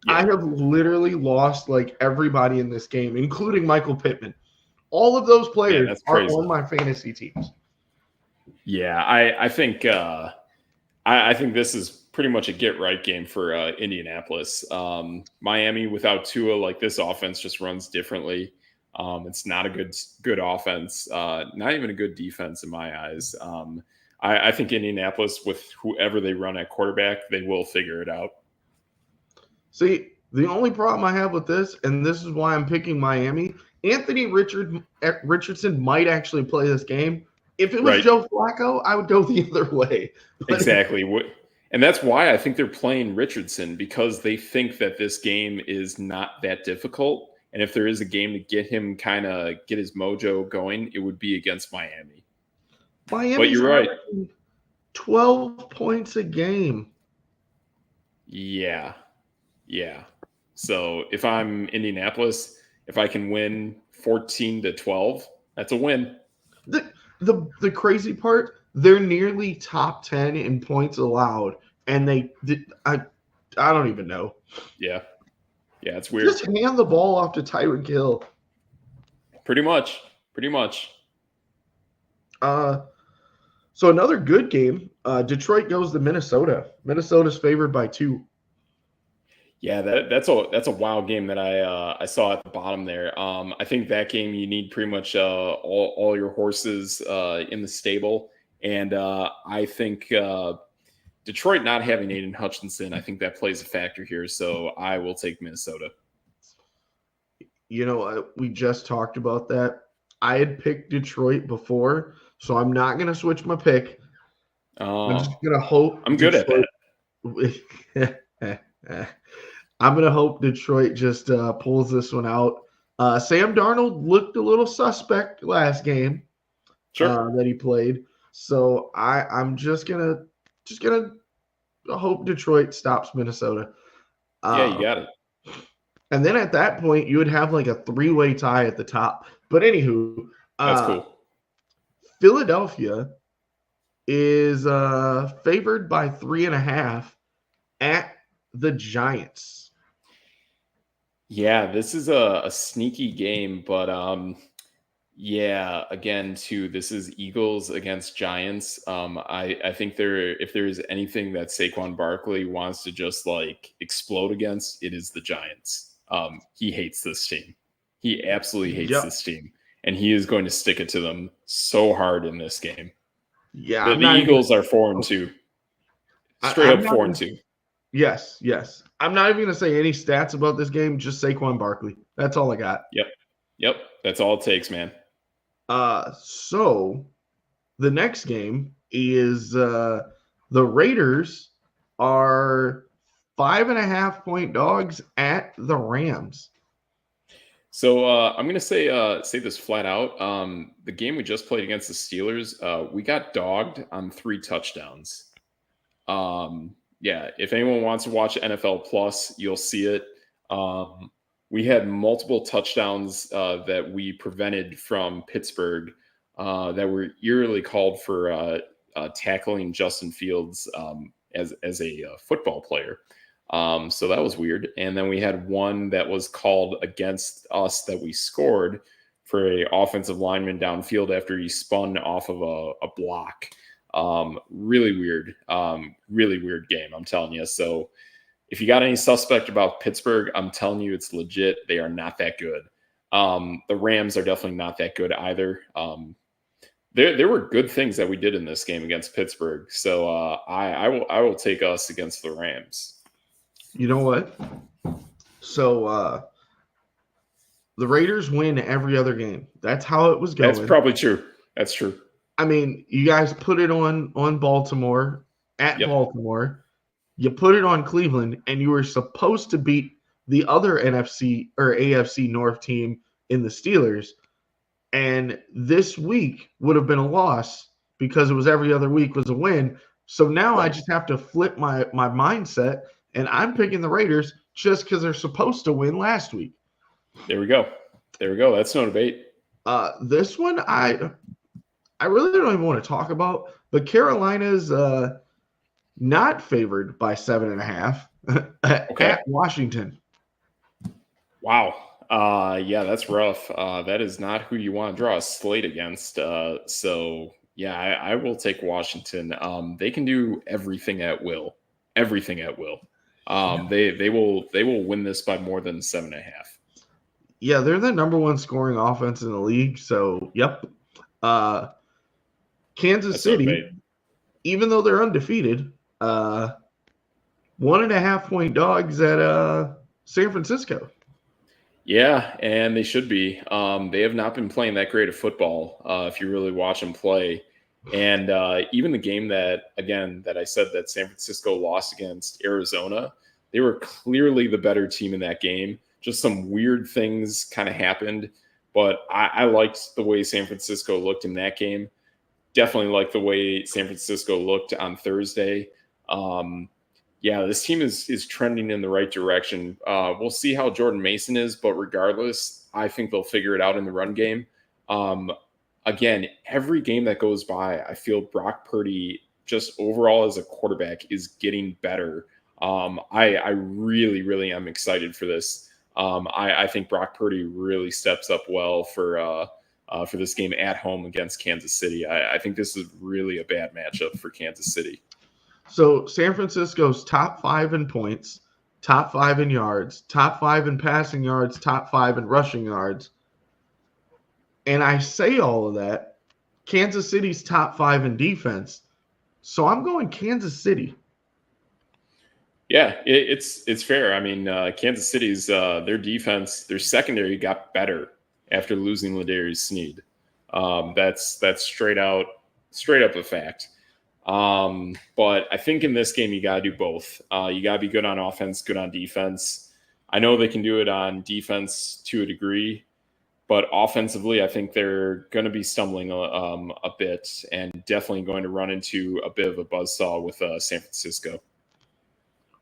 I Yeah. have literally lost like everybody in this game, including Michael Pittman. All of those Man, players that's are crazy. on my fantasy teams. Yeah, I think I think this is pretty much a get right game for Indianapolis. Miami without Tua, like this offense just runs differently. It's not a good offense, not even a good defense in my eyes. I think Indianapolis with whoever they run at quarterback, they will figure it out. See, the only problem I have with this, and this is why I'm picking Miami, Anthony Richardson might actually play this game. If it was Right. Joe Flacco, I would go the other way. But Exactly. And that's why I think they're playing Richardson because they think that this game is not that difficult. And if there is a game to get him kind of get his mojo going, it would be against Miami. But Miami's you're right. averaging 12 points a game. Yeah. Yeah. So if I'm Indianapolis, if I can win 14-12, that's a win. The crazy part, they're nearly top 10 in points allowed, and I don't even know. Yeah. Yeah, it's weird. Just hand the ball off to Tyreek Hill. Pretty much. Pretty much. So another good game. Detroit goes to Minnesota. Minnesota's favored by 2. Yeah, that's a wild game that I saw at the bottom there. I think that game you need pretty much all your horses in the stable, and I think Detroit not having Aiden Hutchinson, I think that plays a factor here. So I will take Minnesota. We just talked about that. I had picked Detroit before, so I'm not going to switch my pick. I'm just going to hope I'm good at Detroit. that. I'm going to hope Detroit just pulls this one out. Sam Darnold looked a little suspect last game Sure. that he played, so I'm just gonna hope Detroit stops Minnesota. Yeah, you got it. And then at that point, you would have like a three-way tie at the top. But anywho, That's cool. Philadelphia is favored by 3.5 at the Giants. Yeah, this is a sneaky game, but yeah, again, too, this is Eagles against Giants. I think if there is anything that Saquon Barkley wants to just like explode against, it is the Giants. He hates this team. He absolutely hates this team, and he is going to stick it to them so hard in this game. Yeah, the Eagles are 4-2, straight up 4-2. Yes. I'm not even going to say any stats about this game. Just Saquon Barkley. That's all I got. Yep. That's all it takes, man. So the next game is the Raiders are 5.5-point dogs at the Rams. So I'm gonna say this flat out. The game we just played against the Steelers, we got dogged on 3 touchdowns. Yeah, if anyone wants to watch NFL Plus, you'll see it. We had multiple touchdowns that we prevented from Pittsburgh that were eerily called for tackling Justin Fields as a football player. So that was weird. And then we had one that was called against us that we scored for a offensive lineman downfield after he spun off of a block. Really weird game, I'm telling you. So if you got any suspect about Pittsburgh, I'm telling you it's legit. They are not that good. The Rams are definitely not that good either. There were good things that we did in this game against Pittsburgh. So I will take us against the Rams. You know what? So the Raiders win every other game. That's how it was going. That's probably true. That's true. I mean, you guys put it on Baltimore at Baltimore. You put it on Cleveland, and you were supposed to beat the other NFC or AFC North team in the Steelers. And this week would have been a loss because it was every other week was a win. So now I just have to flip my mindset, and I'm picking the Raiders just because they're supposed to win last week. There we go. That's no debate. This one I really don't even want to talk about, but Carolina's not favored by 7.5 at Washington. Wow. Yeah, that's rough. That is not who you want to draw a slate against. So yeah, I will take Washington. They can do everything at will. Everything at will. They will win this by more than 7.5. Yeah, they're the number 1 scoring offense in the league. So yep. Kansas City, even though they're undefeated, 1.5-point dogs at San Francisco. Yeah, and they should be. They have not been playing that great of football if you really watch them play. And even the game that I said that San Francisco lost against Arizona, they were clearly the better team in that game. Just some weird things kind of happened. But I liked the way San Francisco looked in that game. Definitely like the way San Francisco looked on Thursday. Yeah, this team is trending in the right direction. We'll see how Jordan Mason is, but regardless, I think they'll figure it out in the run game. Again, every game that goes by, I feel Brock Purdy just overall as a quarterback is getting better. I really, really am excited for this. I think Brock Purdy really steps up well for this game at home against Kansas City. I think this is really a bad matchup for Kansas City. So San Francisco's top 5 in points, top 5 in yards, top 5 in passing yards, top 5 in rushing yards. And I say all of that. Kansas City's top 5 in defense. So I'm going Kansas City. Yeah, it's fair. I mean, Kansas City's their defense, their secondary got better after losing Ladarius Sneed. That's straight up a fact. But I think in this game you gotta do both. You gotta be good on offense, good on defense. I know they can do it on defense to a degree, but offensively, I think they're going to be stumbling a bit and definitely going to run into a bit of a buzzsaw with San Francisco.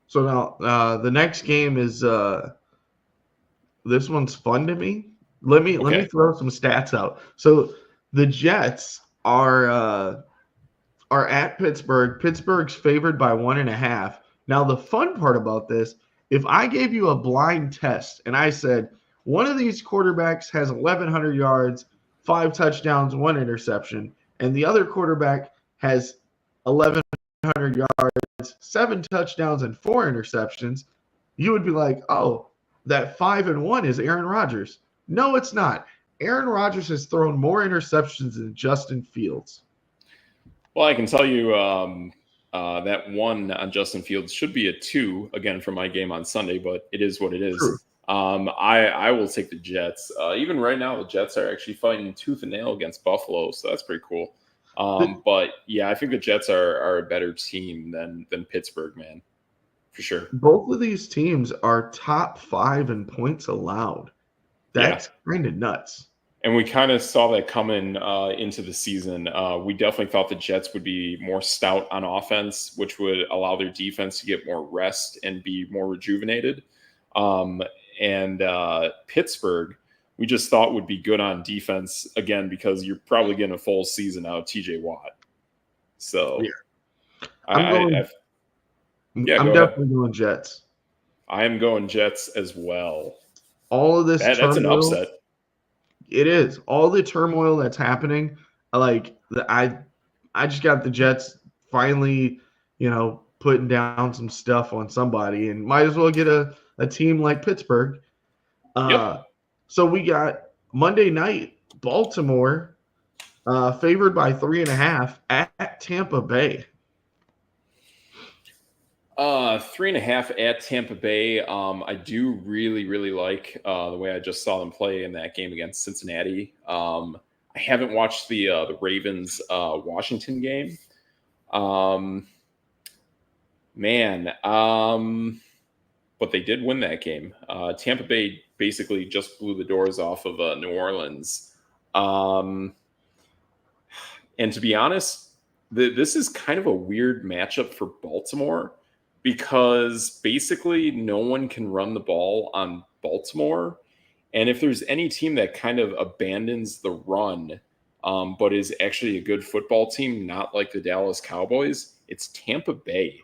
So now the next game is this one's fun to me. Let me throw some stats out. So the Jets are at Pittsburgh. Pittsburgh's favored by 1.5. Now the fun part about this, if I gave you a blind test and I said one of these quarterbacks has 1,100 yards, 5 touchdowns, 1 interception, and the other quarterback has 1,100 yards, 7 touchdowns, and 4 interceptions, you would be like, oh, that 5-1 is Aaron Rodgers. No, it's not. Aaron Rodgers has thrown more interceptions than Justin Fields. Well, I can tell you that 1 on Justin Fields should be a 2, again, for my game on Sunday, but it is what it is. True. I will take the Jets. Even right now, the Jets are actually fighting tooth and nail against Buffalo, so that's pretty cool. But yeah, I think the Jets are a better team than Pittsburgh, man, for sure. Both of these teams are top 5 in points allowed. That's kind of nuts. And we kind of saw that coming into the season. We definitely thought the Jets would be more stout on offense, which would allow their defense to get more rest and be more rejuvenated. And Pittsburgh, we just thought would be good on defense, again, because you're probably getting a full season out of TJ Watt. So I'm definitely going Jets. I am going Jets as well. All of this that's an upset. It is. All the turmoil that's happening, I just got the Jets finally, putting down some stuff on somebody, and might as well get a team like Pittsburgh. So we got Monday night, Baltimore, favored by 3.5 at Tampa Bay. 3.5 at Tampa Bay. I do really like the way I just saw them play in that game against Cincinnati. I haven't watched the Ravens Washington game. But they did win that game. Tampa Bay basically just blew the doors off of New Orleans. And to be honest, this is kind of a weird matchup for Baltimore, because basically no one can run the ball on Baltimore. And if there's any team that kind of abandons the run, but is actually a good football team, not like the Dallas Cowboys, it's Tampa Bay.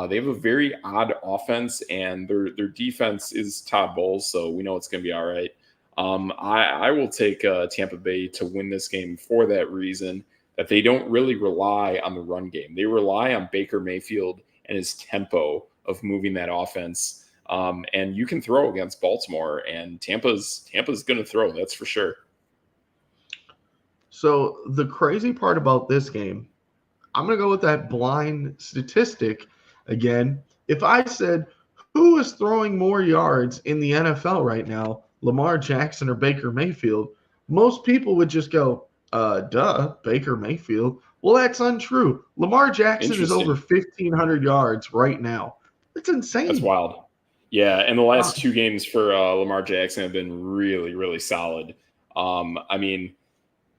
They have a very odd offense, and their defense is Todd Bowles, so we know it's going to be all right. I will take Tampa Bay to win this game for that reason, that they don't really rely on the run game. They rely on Baker Mayfield and his tempo of moving that offense. And you can throw against Baltimore, and Tampa's going to throw, that's for sure. So the crazy part about this game, I'm going to go with that blind statistic again. If I said, who is throwing more yards in the NFL right now, Lamar Jackson or Baker Mayfield, most people would just go, Baker Mayfield. Well, that's untrue. Lamar Jackson is over 1,500 yards right now. That's insane. That's wild. Yeah, and the last 2 games for Lamar Jackson have been really solid. I mean,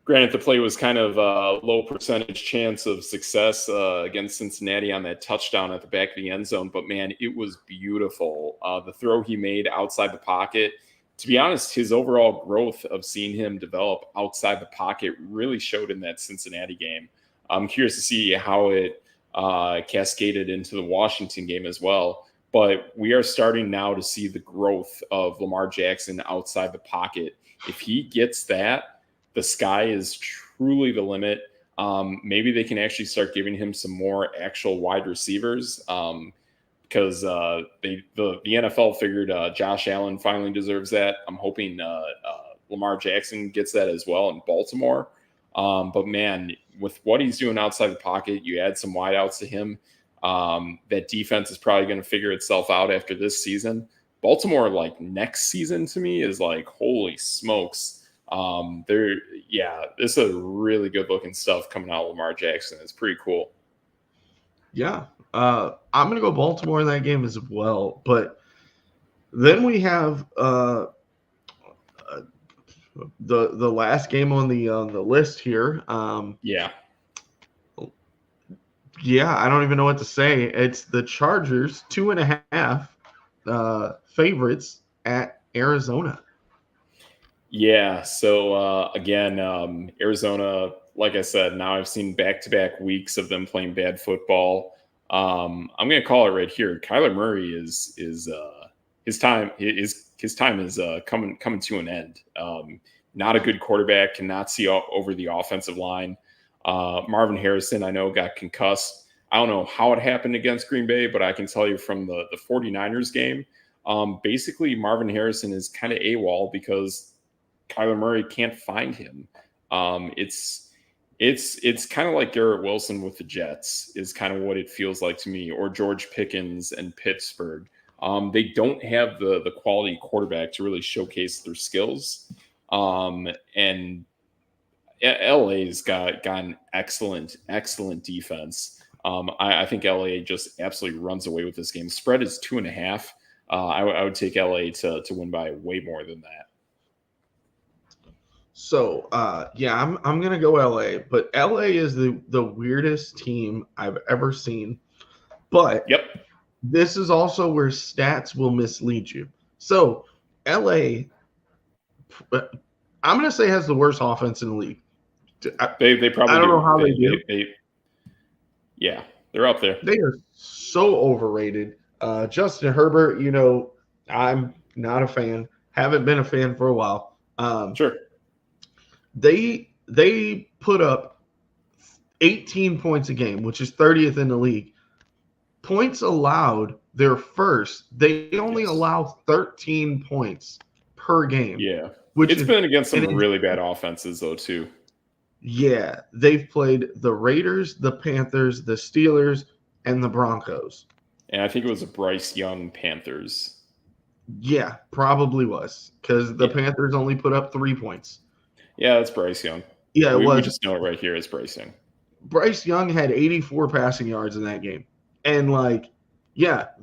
granted, the play was kind of a low percentage chance of success against Cincinnati on that touchdown at the back of the end zone, but man, it was beautiful. The throw he made outside the pocket, to be honest, his overall growth of seeing him develop outside the pocket really showed in that Cincinnati game. I'm curious to see how it cascaded into the Washington game as well. But we are starting now to see the growth of Lamar Jackson outside the pocket. If he gets that, the sky is truly the limit. Maybe they can actually start giving him some more actual wide receivers. because the NFL figured Josh Allen finally deserves that. I'm hoping Lamar Jackson gets that as well in Baltimore. But man, with what he's doing outside the pocket, you add some wideouts to him. That defense is probably going to figure itself out after this season. Baltimore, like next season to me, is like, holy smokes. This is a really good looking stuff coming out of Lamar Jackson. It's pretty cool. Yeah. I'm going to go Baltimore in that game as well. But then we have the last game on the list here. Yeah, I don't even know what to say. It's the Chargers, 2.5 favorites at Arizona. Yeah. So again, Arizona, like I said, now I've seen back-to-back weeks of them playing bad football. I'm going to call it right here. Kyler Murray is his time is coming to an end. Not a good quarterback, cannot see over the offensive line. Marvin Harrison, I know, got concussed. I don't know how it happened against Green Bay, but I can tell you from the 49ers game, basically Marvin Harrison is kind of AWOL because Kyler Murray can't find him. It's kind of like Garrett Wilson with the Jets is kind of what it feels like to me, or George Pickens and Pittsburgh. They don't have the quality quarterback to really showcase their skills. And LA's got an excellent defense. I think LA just absolutely runs away with this game. Spread is 2.5. I would take LA to win by way more than that. So I'm gonna go LA, but LA is the weirdest team I've ever seen. But Yep, this is also where stats will mislead you. So LA, I'm gonna say, has the worst offense in the league. they probably I don't do. know how they do. Yeah, they're up there. They are so overrated. Justin Herbert, I'm not a fan. Haven't been a fan for a while. Sure. They put up 18 points a game, which is 30th in the league. Points allowed, they're first. They only allow 13 points per game. Yeah. It's been against some really bad offenses, though, too. Yeah. They've played the Raiders, the Panthers, the Steelers, and the Broncos. And I think it was a Bryce Young Panthers. Yeah, probably was, because the Panthers only put up 3 points. Yeah, that's Bryce Young. Yeah, it was. We just know it right here as Bryce Young. Bryce Young had 84 passing yards in that game. And,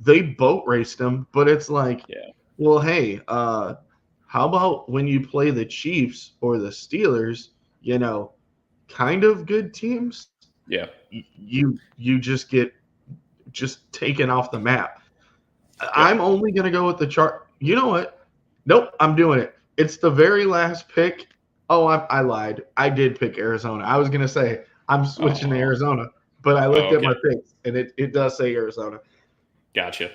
they boat raced him, but it's well, hey, how about when you play the Chiefs or the Steelers, kind of good teams? Yeah. You just get taken off the map. Yeah. I'm only going to go with the chart. You know what? Nope, I'm doing it. It's the very last pick. Oh, I lied. I did pick Arizona. I was going to say I'm switching to Arizona, but I looked at my picks, and it does say Arizona. Gotcha.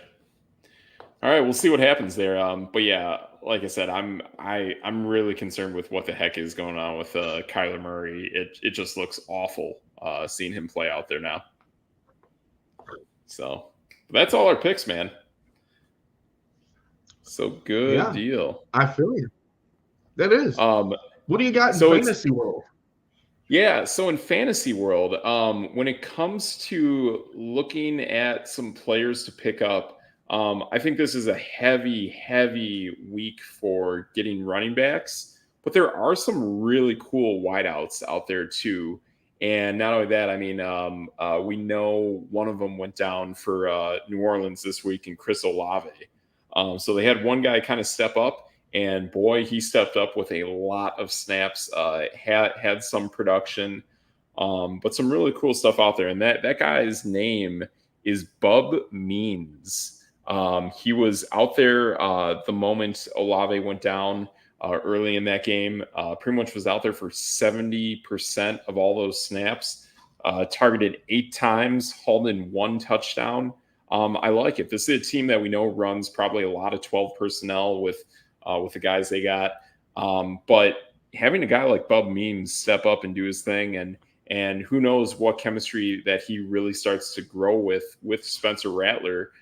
All right, we'll see what happens there. But yeah, like I said, I'm really concerned with what the heck is going on with Kyler Murray. It just looks awful seeing him play out there now. So that's all our picks, man. So good deal. I feel you. That is. What do you got in fantasy world? Yeah, so in fantasy world, when it comes to looking at some players to pick up, I think this is a heavy week for getting running backs. But there are some really cool wideouts out there too. And not only that, I mean, we know one of them went down for New Orleans this week in Chris Olave. So they had one guy kind of step up. And boy, he stepped up with a lot of snaps, had some production, but some really cool stuff out there. And that guy's name is Bub Means. He was out there the moment Olave went down early in that game. Pretty much was out there for 70% of all those snaps, targeted 8 times, hauled in 1 touchdown. I like it. This is a team that we know runs probably a lot of 12 personnel with the guys they got. But having a guy like Bub Means step up and do his thing, and who knows what chemistry that he really starts to grow with Spencer Rattler.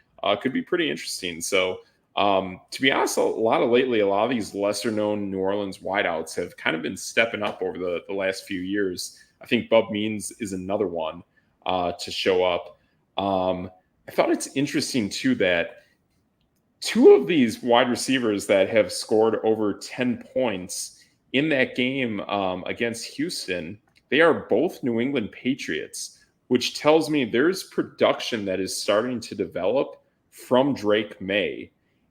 could be pretty interesting. So, to be honest, a lot of these lesser known New Orleans wideouts have kind of been stepping up over the last few years. I think Bub Means is another one to show up. I thought it's interesting too that two of these wide receivers that have scored over 10 points in that game against Houston, they are both New England Patriots, which tells me there's production that is starting to develop from Drake May.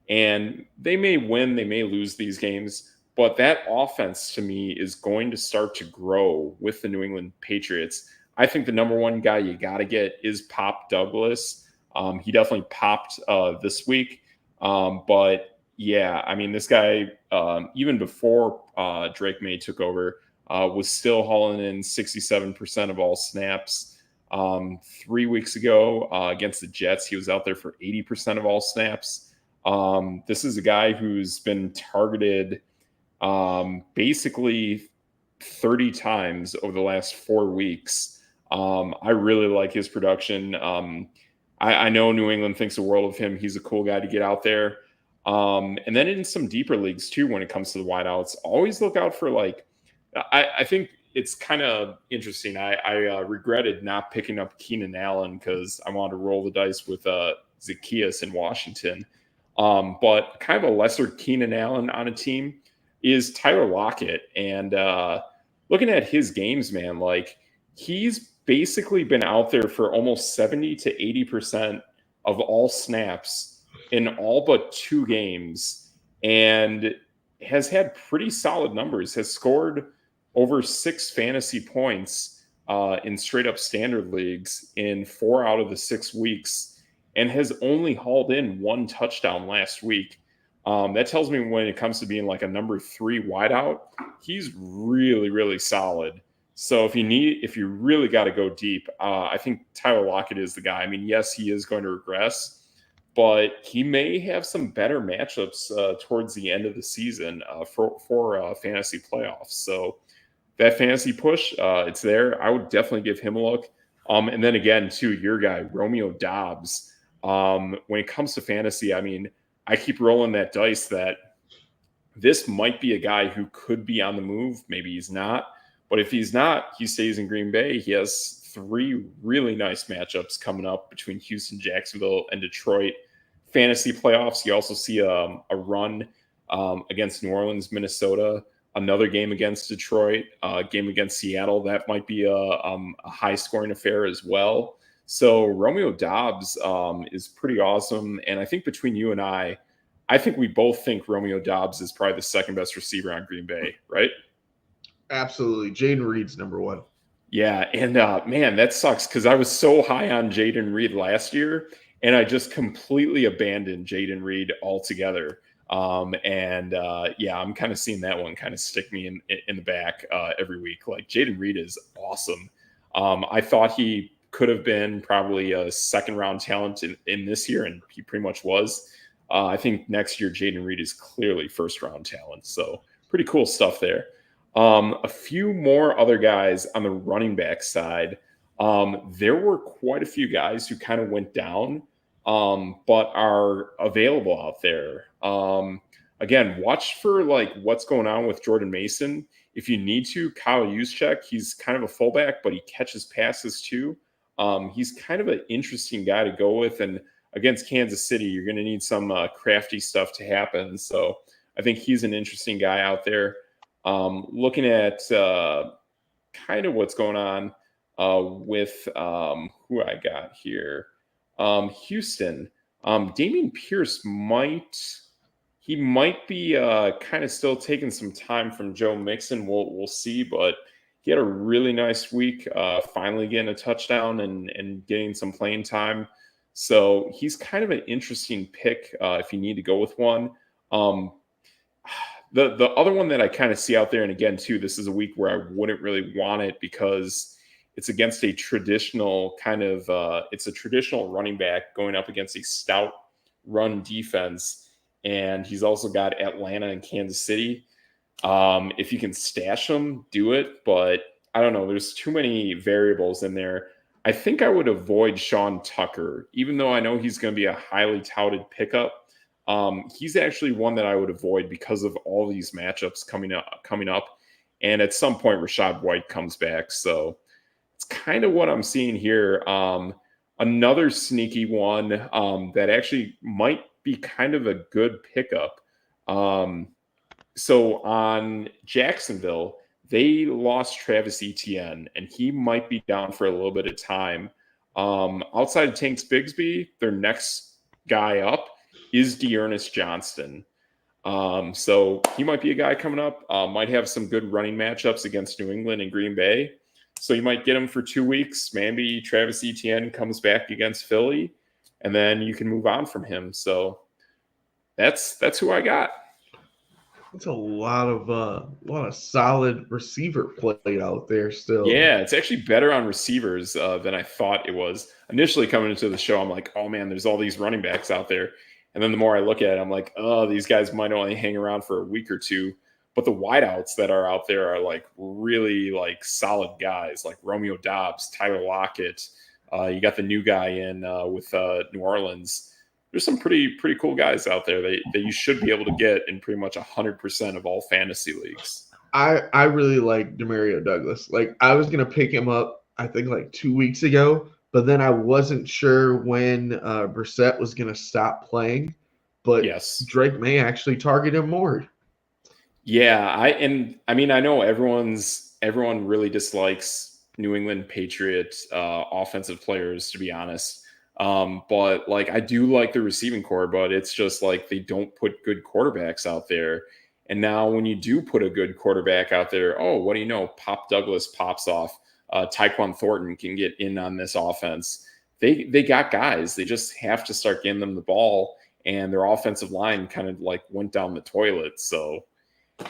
And they may win, they may lose these games, but that offense to me is going to start to grow with the New England Patriots. I think the number one guy you got to get is Pop Douglas. He definitely popped this week. But yeah, I mean, this guy, even before Drake May took over, was still hauling in 67% of all snaps. 3 weeks ago against the Jets, he was out there for 80% of all snaps. This is a guy who's been targeted basically 30 times over the last 4 weeks. I really like his production. I know New England thinks the world of him. He's a cool guy to get out there. And then in some deeper leagues too, when it comes to the wideouts, always look out for I think it's kind of interesting. I regretted not picking up Keenan Allen because I wanted to roll the dice with Zacchaeus in Washington. But kind of a lesser Keenan Allen on a team is Tyler Lockett. And looking at his games, man, he's basically been out there for almost 70 to 80% of all snaps in all but 2 games and has had pretty solid numbers, has scored over 6 fantasy points in straight up standard leagues in 4 out of the 6 weeks and has only hauled in 1 touchdown last week. That tells me when it comes to being a number 3 wideout, he's really, really solid. So if you really got to go deep, I think Tyler Lockett is the guy. I mean, yes, he is going to regress, but he may have some better matchups towards the end of the season for fantasy playoffs. So that fantasy push, it's there. I would definitely give him a look. And then again, too, your guy, Romeo Doubs. When it comes to fantasy, I mean, I keep rolling that dice that this might be a guy who could be on the move. Maybe he's not. But if he's not, he stays in Green Bay. He has 3 really nice matchups coming up between Houston, Jacksonville, and Detroit. Fantasy playoffs, you also see a run against New Orleans, Minnesota, another game against Detroit, a game against Seattle. That might be a high-scoring affair as well. So Romeo Doubs is pretty awesome. And I think between you and I think we both think Romeo Doubs is probably the second best receiver on Green Bay, right? Absolutely. Jaden Reed's number 1. Yeah, and man, that sucks because I was so high on Jaden Reed last year, and I just completely abandoned Jaden Reed altogether. Yeah, I'm kind of seeing that one kind of stick me in the back every week. Jaden Reed is awesome. I thought he could have been probably a second-round talent in this year, and he pretty much was. I think next year Jaden Reed is clearly first-round talent, so pretty cool stuff there. A few more other guys on the running back side. There were quite a few guys who kind of went down, but are available out there. Again, watch for what's going on with Jordan Mason. If you need to, Kyle Juszczyk, he's kind of a fullback, but he catches passes too. He's kind of an interesting guy to go with. And against Kansas City, you're going to need some crafty stuff to happen. So I think he's an interesting guy out there. Looking at kind of what's going on with who I got here. Houston. Dameon Pierce might be kind of still taking some time from Joe Mixon. We'll see, but he had a really nice week, finally getting a touchdown and getting some playing time. So he's kind of an interesting pick if you need to go with one. The other one that I kind of see out there, and again, too, this is a week where I wouldn't really want it because it's against a traditional it's a traditional running back going up against a stout run defense. And he's also got Atlanta and Kansas City. If you can stash them, do it. But I don't know. There's too many variables in there. I think I would avoid Sean Tucker, even though I know he's going to be a highly touted pickup. He's actually one that I would avoid because of all these matchups coming up. And at some point, Rashad White comes back. So it's kind of what I'm seeing here. Another sneaky one that actually might be kind of a good pickup. So on Jacksonville, they lost Travis Etienne, and he might be down for a little bit of time. Outside of Tanks Bigsby, their next guy up is Dearness Johnston. So he might be a guy coming up, might have some good running matchups against New England and Green Bay. So you might get him for 2 weeks. Maybe Travis Etienne comes back against Philly, and then you can move on from him. So that's who I got. It's a lot of solid receiver play out there still. Yeah, it's actually better on receivers than I thought it was. Initially coming into the show, I'm like, oh man, there's all these running backs out there. And then the more I look at it, I'm like, oh, these guys might only hang around for a week or two. But the wideouts that are out there are like really like solid guys, like Romeo Doubs, Tyler Lockett. You got the new guy in with New Orleans. There's some pretty cool guys out there that you should be able to get in pretty much 100% of all fantasy leagues. I really like Demario Douglas. Like I was gonna pick him up, I think like 2 weeks ago, but then I wasn't sure when Brissett was gonna stop playing. But Yes, Drake may actually target him more. Yeah, I mean I know everyone really dislikes New England Patriots offensive players, to be honest. But like I do like the receiving core, but it's just like they don't put good quarterbacks out there. And now when you do put a good quarterback out there, oh, what do you know? Pop Douglas pops off. Tyquan Thornton can get in on this offense. They got guys. They just have to start getting them the ball, and their offensive line kind of like went down the toilet. So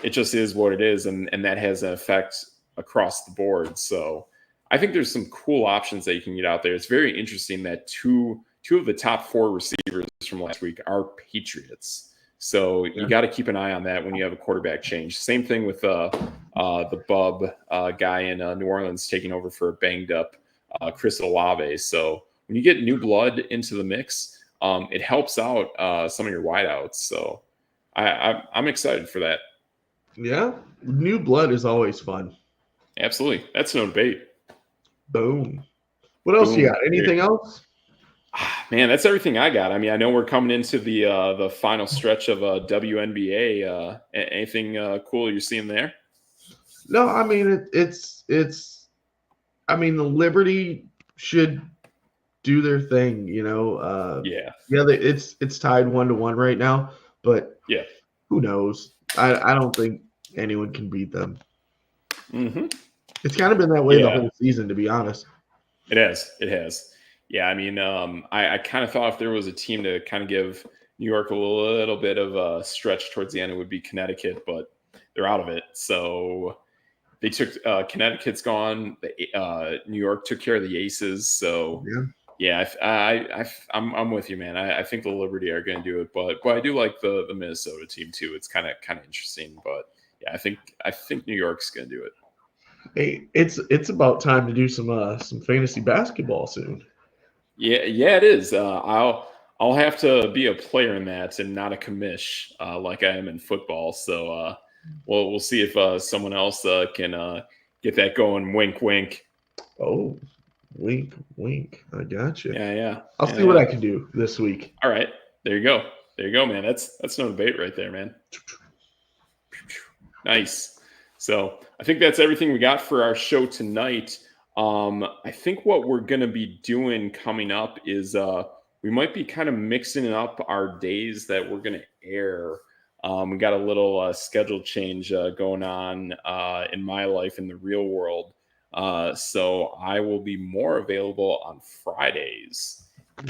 it just is what it is, and that has an effect across the board. So I think there's some cool options that you can get out there. It's very interesting that two of the top 4 receivers from last week are Patriots. So you got to keep an eye on that when you have a quarterback change. Same thing with the Bub guy in New Orleans taking over for a banged up Chris Olave. So when you get new blood into the mix, it helps out some of your wideouts. So I'm excited for that. Yeah, new blood is always fun. Absolutely, that's no debate. Boom. What else you got? Anything else? Man, that's everything I got. I mean, I know we're coming into the final stretch of WNBA. Anything cool you're seeing there? No, I mean it's. I mean the Liberty should do their thing. Yeah. It's tied 1-1 right now, but Yeah. who knows? I don't think anyone can beat them. Mm-hmm. It's kind of been that way the whole season, to be honest. It has. Yeah, I mean, I kind of thought if there was a team to kind of give New York a little bit of a stretch towards the end, it would be Connecticut, but they're out of it. So they took Connecticut's gone. New York took care of the Aces. So yeah, I'm with you, man. I think the Liberty are going to do it, but I do like the Minnesota team too. It's kind of interesting, but yeah, I think New York's going to do it. Hey, it's about time to do some fantasy basketball soon. Yeah, it is. I'll have to be a player in that and not a commish like I am in football. So we'll see if someone else can get that going. Wink, wink. Oh, wink, wink. I got you. Yeah. I'll see what I can do this week. All right, there you go, man. That's no debate right there, man. Nice. So I think that's everything we got for our show tonight. I think what we're going to be doing coming up is we might be kind of mixing up our days that we're going to air. We got a little schedule change going on in my life in the real world. So I will be more available on Fridays,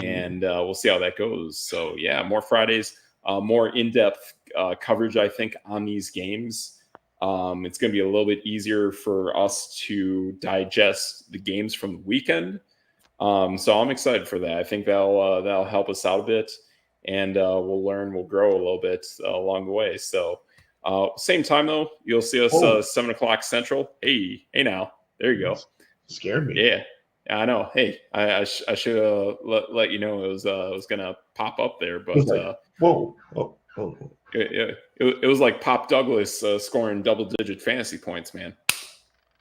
and we'll see how that goes. So yeah, more Fridays, more in-depth coverage, I think, on these games. It's going to be a little bit easier for us to digest the games from the weekend. So I'm excited for that. I think that'll help us out a bit, and we'll grow a little bit along the way. So same time though, you'll see us 7:00 Central. Hey now, there you go. Scared me. I know. Hey, I should have let you know it was gonna pop up there, It was but like, whoa, oh. it was like Pop Douglas scoring double-digit fantasy points, man.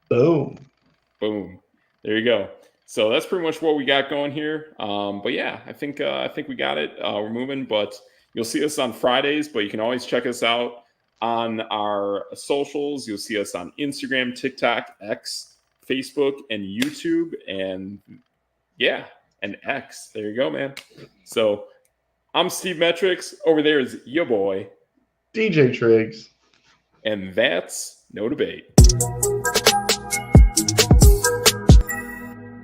Boom. Boom. There you go. So that's pretty much what we got going here. But yeah, I think we got it. We're moving, but you'll see us on Fridays. But you can always check us out on our socials. You'll see us on Instagram, TikTok, X, Facebook, and YouTube, and yeah, and X. There you go, man. So I'm Steve Metrics. Over there is your boy DJ Triggs. and that's No Debate.